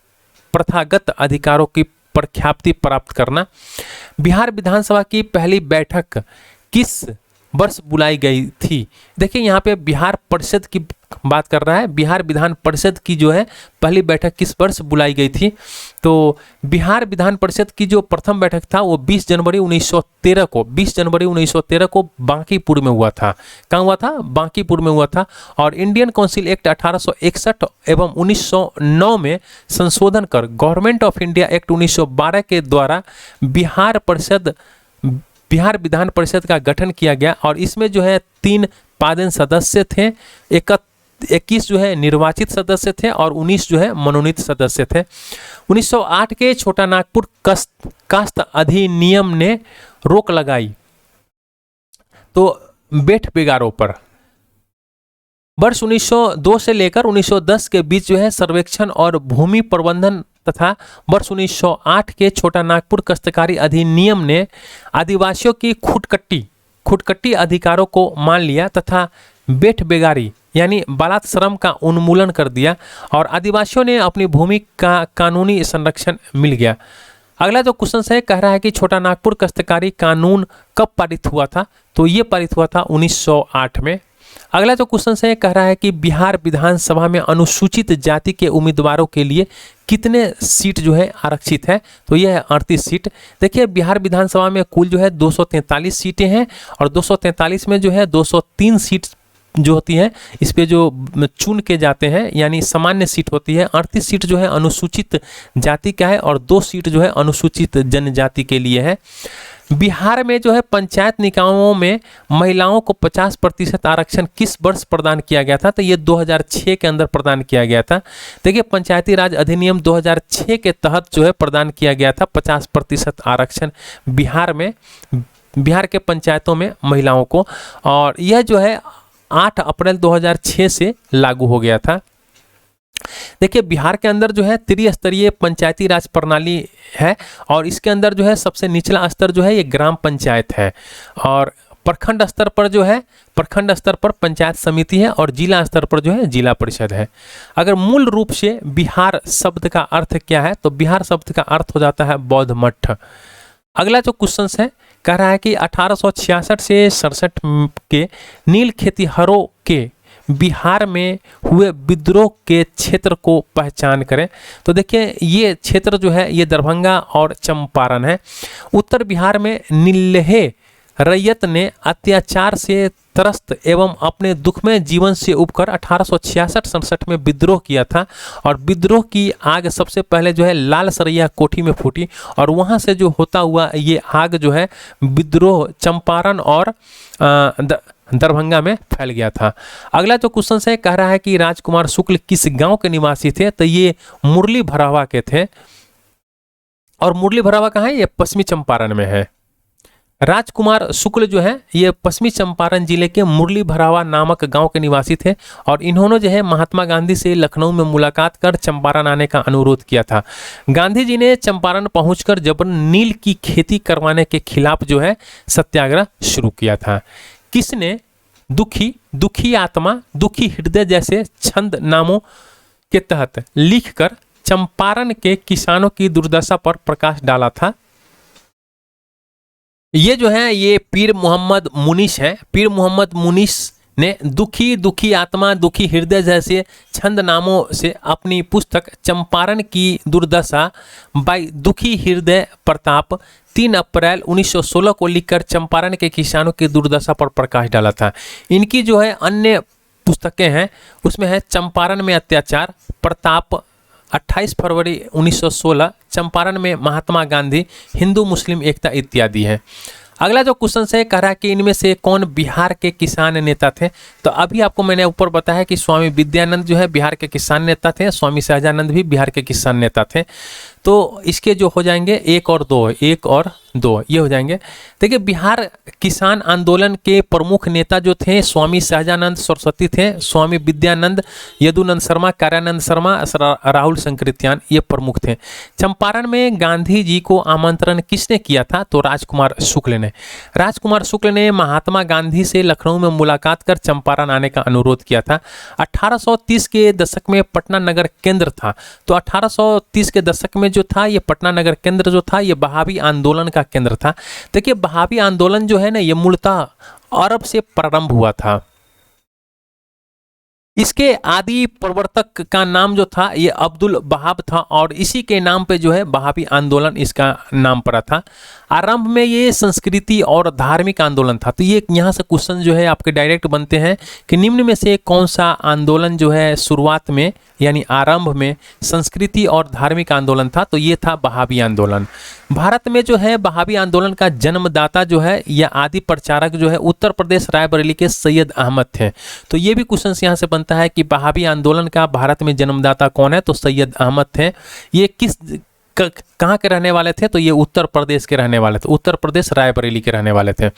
प्रथागत अधिकारों की प्रख्याति प्राप्त करना। बिहार विधानसभा की पहली बैठक किस वर्ष बुलाई गई थी? देखिए यहाँ पे बिहार परिषद की बात कर रहा है। बिहार विधान परिषद की जो है पहली बैठक किस वर्ष बुलाई गई थी? तो बिहार विधान परिषद की जो प्रथम बैठक था वो 20 जनवरी 1913 को बांकीपुर में हुआ था। कहाँ हुआ था? बांकीपुर में हुआ था। और इंडियन काउंसिल एक्ट 1861 एवं 1909 में संशोधन कर गवर्नमेंट ऑफ इंडिया एक्ट 1912 के द्वारा बिहार विधान परिषद का गठन किया गया और इसमें जो है 3 पादेन सदस्य थे, 21 जो है निर्वाचित सदस्य थे और 19 जो है मनोनीत सदस्य थे। 1908 के छोटा नागपुर कास्त अधिनियम ने रोक लगाई तो बेठ बेगारों पर। वर्ष 1902 से लेकर 1910 के बीच जो है सर्वेक्षण और भूमि प्रबंधन तथा वर्ष 1908 के छोटा नागपुर काश्तकारी अधिनियम ने आदिवासियों की खुटकट्टी अधिकारों को मान लिया तथा बेठ बेगारी यानी बालात श्रम का उन्मूलन कर दिया और आदिवासियों ने अपनी भूमि का कानूनी संरक्षण मिल गया। अगला जो क्वेश्चन है कह रहा है कि छोटा नागपुर काश्तकारी कानून कब पारित हुआ था? तो ये पारित हुआ था 1908 में। अगला जो क्वेश्चन है कह रहा है कि बिहार विधानसभा में अनुसूचित जाति के उम्मीदवारों के लिए कितने सीट जो है आरक्षित है? तो यह है 38 सीट। देखिए बिहार विधानसभा में कुल जो है 243 सीटें हैं और 243 में जो है 203 सीट जो होती है इस पे जो चुन के जाते हैं यानी सामान्य सीट होती है। 38 सीट जो है अनुसूचित जाति का है और 2 सीट जो है अनुसूचित जनजाति के लिए है। बिहार में जो है पंचायत निकायों में महिलाओं को 50% आरक्षण किस वर्ष प्रदान किया गया था? तो ये 2006 के अंदर प्रदान किया गया था। देखिए पंचायती राज अधिनियम 2006 के तहत जो है प्रदान किया गया था 50% आरक्षण बिहार के पंचायतों में महिलाओं को, और यह जो है 8 अप्रैल 2006 से लागू हो गया था। देखिए बिहार के अंदर जो है त्रिस्तरीय पंचायती राज प्रणाली है और इसके अंदर जो है सबसे निचला स्तर जो है ये ग्राम पंचायत है और प्रखंड स्तर पर पंचायत समिति है और जिला स्तर पर जो है जिला परिषद है। अगर मूल रूप से बिहार शब्द का अर्थ क्या है? तो बिहार शब्द का अर्थ हो जाता है बौद्ध मठ। अगला जो क्वेश्चन है कह रहा है कि 1866 से 67 के नील खेतिहरों के बिहार में हुए विद्रोह के क्षेत्र को पहचान करें। तो देखिए ये क्षेत्र जो है ये दरभंगा और चंपारण है। उत्तर बिहार में नीलहे रैयत ने अत्याचार से त्रस्त एवं अपने दुखमय जीवन से उबकर 1866-67 में विद्रोह किया था। और विद्रोह की आग सबसे पहले जो है लाल सरैया कोठी में फूटी और वहाँ से जो होता हुआ ये आग जो है विद्रोह चंपारण और दरभंगा में फैल गया था। अगला जो क्वेश्चन है कह रहा है कि राजकुमार शुक्ल किस गांव के निवासी थे, तो ये मुरली भरावा के थे। और मुरली भरावा कहाँ है, ये पश्चिमी चंपारण में है। राजकुमार शुक्ल जो है ये पश्चिमी चंपारण जिले के मुरली भरावा नामक गांव के निवासी थे और इन्होंने जो है महात्मा गांधी से लखनऊ में मुलाकात कर चंपारण आने का अनुरोध किया था। गांधी जी ने चंपारण पहुंचकर जबरन नील की खेती करवाने के खिलाफ जो है सत्याग्रह शुरू किया था। किसने दुखी आत्मा, दुखी हृदय जैसे छंद नामों के तहत लिखकर चंपारण के किसानों की दुर्दशा पर प्रकाश डाला था? ये जो है ये पीर मोहम्मद मुनीस है। पीर मोहम्मद मुनीस ने दुखी आत्मा, दुखी हृदय जैसे छंद नामों से अपनी पुस्तक चंपारण की दुर्दशा बाई दुखी हृदय प्रताप 3 अप्रैल 1916 को लिखकर चंपारण के किसानों की दुर्दशा पर प्रकाश डाला था। इनकी जो है अन्य पुस्तकें हैं, उसमें है चंपारण में अत्याचार, प्रताप, 28 फरवरी 1916, चंपारण में महात्मा गांधी, हिंदू मुस्लिम एकता इत्यादि है। अगला जो क्वेश्चन है कह रहा है कि इनमें से कौन बिहार के किसान नेता थे, तो अभी आपको मैंने ऊपर बताया कि स्वामी विद्यानंद जो है बिहार के किसान नेता थे, स्वामी सहजानंद भी बिहार के किसान नेता थे। तो इसके जो हो जाएंगे 1 और 2 ये हो जाएंगे। देखिए बिहार किसान आंदोलन के प्रमुख नेता जो थे स्वामी सहजानंद सरस्वती थे, स्वामी विद्यानंद, यदुनंद शर्मा, कार्यानंद शर्मा, राहुल संकृत्यान ये प्रमुख थे। चंपारण में गांधी जी को आमंत्रण किसने किया था, तो राजकुमार शुक्ल ने। राजकुमार शुक्ल ने महात्मा गांधी से लखनऊ में मुलाकात कर चंपारण आने का अनुरोध किया था। 1830 के दशक में पटना नगर केंद्र था, तो 1830 के दशक में जो था ये पटना नगर केंद्र जो था ये बहावी आंदोलन का केंद्र था। देखिए बहावी आंदोलन जो है ना ये मूलतः अरब से प्रारंभ हुआ था। इसके आदि प्रवर्तक का नाम जो था ये अब्दुल वहाब था और इसी के नाम पे जो है बहावी आंदोलन इसका नाम पड़ा था। आरंभ में ये संस्कृति और धार्मिक आंदोलन था। तो ये यहाँ से क्वेश्चन जो है आपके डायरेक्ट बनते हैं कि निम्न में से कौन सा आंदोलन जो है शुरुआत में यानी आरंभ में संस्कृति और धार्मिक आंदोलन था, तो ये था बहावी आंदोलन। भारत में जो है बहावी आंदोलन का जन्मदाता जो है या आदि प्रचारक जो है उत्तर प्रदेश रायबरेली के सैयद अहमद थे। तो ये भी क्वेश्चन यहाँ से बनता है कि बहावी आंदोलन का भारत में जन्मदाता कौन है, तो सैयद अहमद थे। ये किस कहाँ के रहने वाले थे, तो ये उत्तर प्रदेश के रहने वाले थे, उत्तर प्रदेश रायबरेली के रहने वाले थे।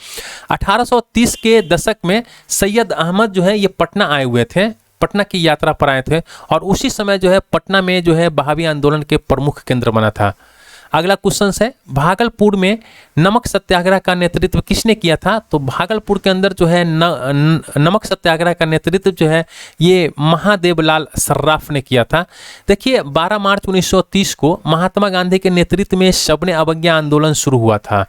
1830 के दशक में सैयद अहमद जो है ये पटना आए हुए थे, पटना की यात्रा पर आए थे और उसी समय जो है पटना में जो है बहावी आंदोलन के प्रमुख केंद्र बना था। अगला क्वेश्चन है भागलपुर में नमक सत्याग्रह का नेतृत्व किसने किया था, तो भागलपुर के अंदर जो है नमक सत्याग्रह का नेतृत्व जो है ये महादेवलाल सर्राफ ने किया था। देखिए 12 मार्च 1930 को महात्मा गांधी के नेतृत्व में शबने अवज्ञा आंदोलन शुरू हुआ था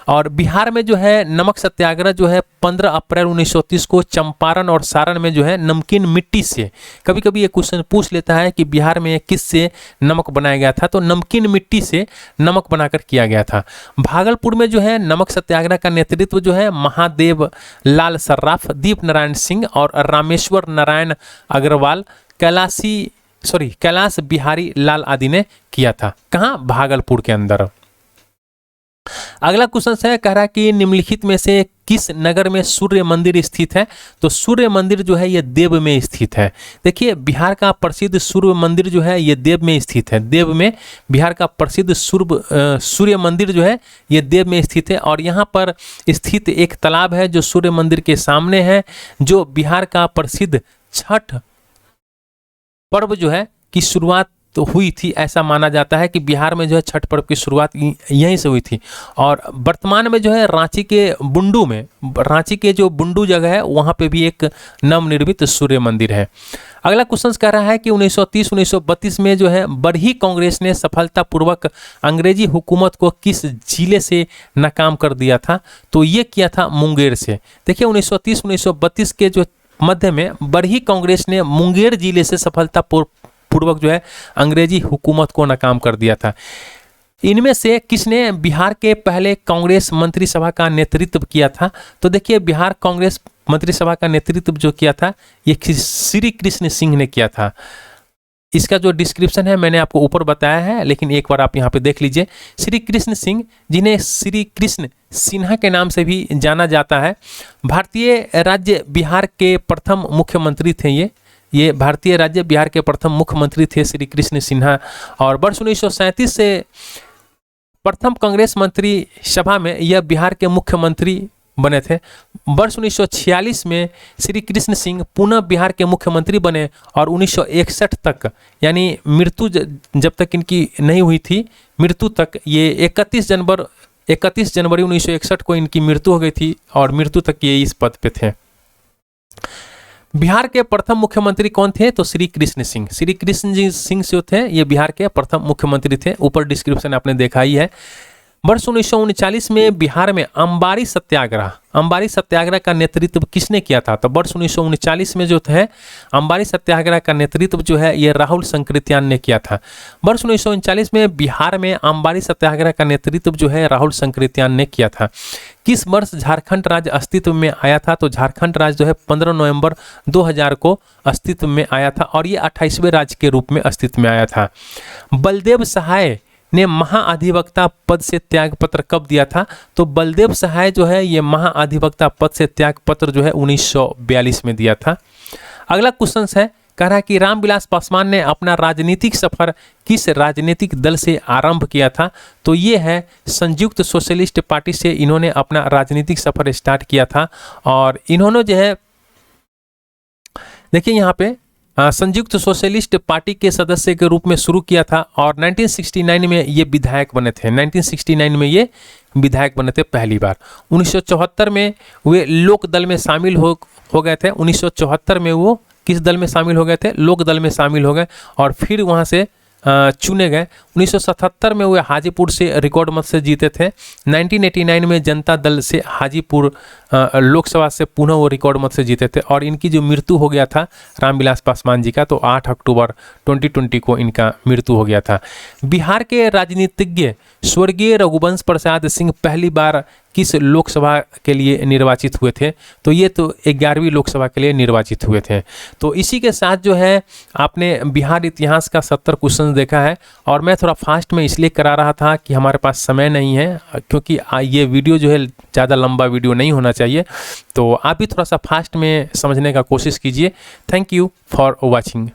और बिहार में जो है नमक सत्याग्रह जो है 15 अप्रैल 1930 को चंपारण और सारण में जो है नमकीन मिट्टी से, कभी कभी ये क्वेश्चन पूछ लेता है कि बिहार में किस से नमक बनाया गया था, तो नमकीन मिट्टी से नमक बनाकर किया गया था। भागलपुर में जो है नमक सत्याग्रह का नेतृत्व जो है महादेव लाल सर्राफ, दीप नारायण सिंह और रामेश्वर नारायण अग्रवाल, कैलाश बिहारी लाल आदि ने किया था। कहाँ, भागलपुर के अंदर। अगला क्वेश्चन है कह रहा है कि निम्नलिखित में से किस नगर में सूर्य मंदिर स्थित है, तो सूर्य मंदिर जो है ये देव में स्थित है। देखिए बिहार का प्रसिद्ध सूर्य मंदिर जो है ये देव में स्थित है। देव में बिहार का प्रसिद्ध सूर्य मंदिर जो है ये देव में स्थित है और यहाँ पर स्थित एक तालाब है जो सूर्य मंदिर के सामने है, जो बिहार का प्रसिद्ध छठ पर्व जो है की शुरुआत तो हुई थी। ऐसा माना जाता है कि बिहार में जो है छठ पर्व की शुरुआत यहीं से हुई थी और वर्तमान में जो है रांची के जो बुंडू जगह है वहाँ पे भी एक नवनिर्मित सूर्य मंदिर है। अगला क्वेश्चन कह रहा है कि 1930-1932 में जो है बरही कांग्रेस ने सफलतापूर्वक अंग्रेजी हुकूमत को किस जिले से नाकाम कर दिया था, तो ये किया था मुंगेर से। देखिए 1930-1932 के जो मध्य में बरही कांग्रेस ने मुंगेर जिले से सफलतापूर्वक जो है अंग्रेजी हुकूमत को नाकाम कर दिया था। इनमें से किसने बिहार के पहले कांग्रेस मंत्रिसभा का नेतृत्व किया था? तो देखिए, बिहार कांग्रेस मंत्रिसभा का नेतृत्व जो किया था ये श्री कृष्ण सिंह ने किया था। इसका जो डिस्क्रिप्शन है मैंने आपको ऊपर बताया है, लेकिन एक बार आप यहाँ पे देख लीजिए। श्री कृष्ण सिंह, जिन्हें श्री कृष्ण सिन्हा के नाम से भी जाना जाता है, भारतीय राज्य बिहार के प्रथम मुख्यमंत्री थे। ये भारतीय राज्य बिहार के प्रथम मुख्यमंत्री थे श्री कृष्ण सिन्हा। और वर्ष 1937 से प्रथम कांग्रेस मंत्री सभा में यह बिहार के मुख्यमंत्री बने थे। वर्ष 1946 में श्री कृष्ण सिंह पुनः बिहार के मुख्यमंत्री बने और 1961 तक, यानी मृत्यु जब तक इनकी नहीं हुई थी, मृत्यु तक, ये 31 जनवरी 1961 को इनकी मृत्यु हो गई थी और मृत्यु तक ये इस पद पे थे। बिहार के प्रथम मुख्यमंत्री कौन थे? तो श्री कृष्ण सिंह। श्री कृष्ण सिंह जो थे ये बिहार के प्रथम मुख्यमंत्री थे। ऊपर डिस्क्रिप्शन आपने देखा ही है। वर्ष 1939 में बिहार में अंबारी सत्याग्रह का नेतृत्व किसने किया था? तो वर्ष 1939 में जो है अंबारी सत्याग्रह का नेतृत्व जो है ये राहुल संकृत्यान ने किया था। वर्ष 1939 में बिहार में अंबारी सत्याग्रह का नेतृत्व जो है राहुल संकृत्यान ने किया था। किस वर्ष झारखंड राज्य अस्तित्व में आया था? तो झारखंड राज्य जो है 15 नवंबर 2000 को अस्तित्व में आया था और ये 28वें राज्य के रूप में अस्तित्व में आया था। बलदेव सहाय ने महाअधिवक्ता पद से त्यागपत्र कब दिया था? तो बलदेव सहाय जो है ये महाअधिवक्ता पद से त्यागपत्र जो है 1942 में दिया था। अगला क्वेश्चन है, कह रहा है कि रामविलास पासवान ने अपना राजनीतिक सफर किस राजनीतिक दल से आरंभ किया था? तो ये है संयुक्त सोशलिस्ट पार्टी से इन्होंने अपना राजनीतिक सफर स्टार्ट किया था। और इन्होंने जो है देखिए यहाँ पे संयुक्त सोशलिस्ट पार्टी के सदस्य के रूप में शुरू किया था और 1969 में ये विधायक बने थे। 1969 में ये विधायक बने थे पहली बार। 1974 में वे लोक दल में शामिल हो गए थे। 1974 में वो किस दल में शामिल हो गए थे? लोक दल में शामिल हो गए और फिर वहाँ से चुने गए। 1977 में वे हाजीपुर से रिकॉर्ड मत से जीते थे। 1989 में जनता दल से हाजीपुर लोकसभा से पुनः वो रिकॉर्ड मत से जीते थे और इनकी जो मृत्यु हो गया था रामविलास पासवान जी का, तो 8 अक्टूबर 2020 को इनका मृत्यु हो गया था। बिहार के राजनीतिज्ञ स्वर्गीय रघुवंश प्रसाद सिंह पहली बार किस लोकसभा के लिए निर्वाचित हुए थे? तो ये तो 11वीं लोकसभा के लिए निर्वाचित हुए थे। तो इसी के साथ जो है आपने बिहार इतिहास का 70 क्वेश्चन देखा है और मैं थोड़ा फास्ट में इसलिए करा रहा था कि हमारे पास समय नहीं है, क्योंकि ये वीडियो जो है ज़्यादा लंबा वीडियो नहीं होना चाहिए। तो आप भी थोड़ा सा फास्ट में समझने का कोशिश कीजिए। Thank you for watching.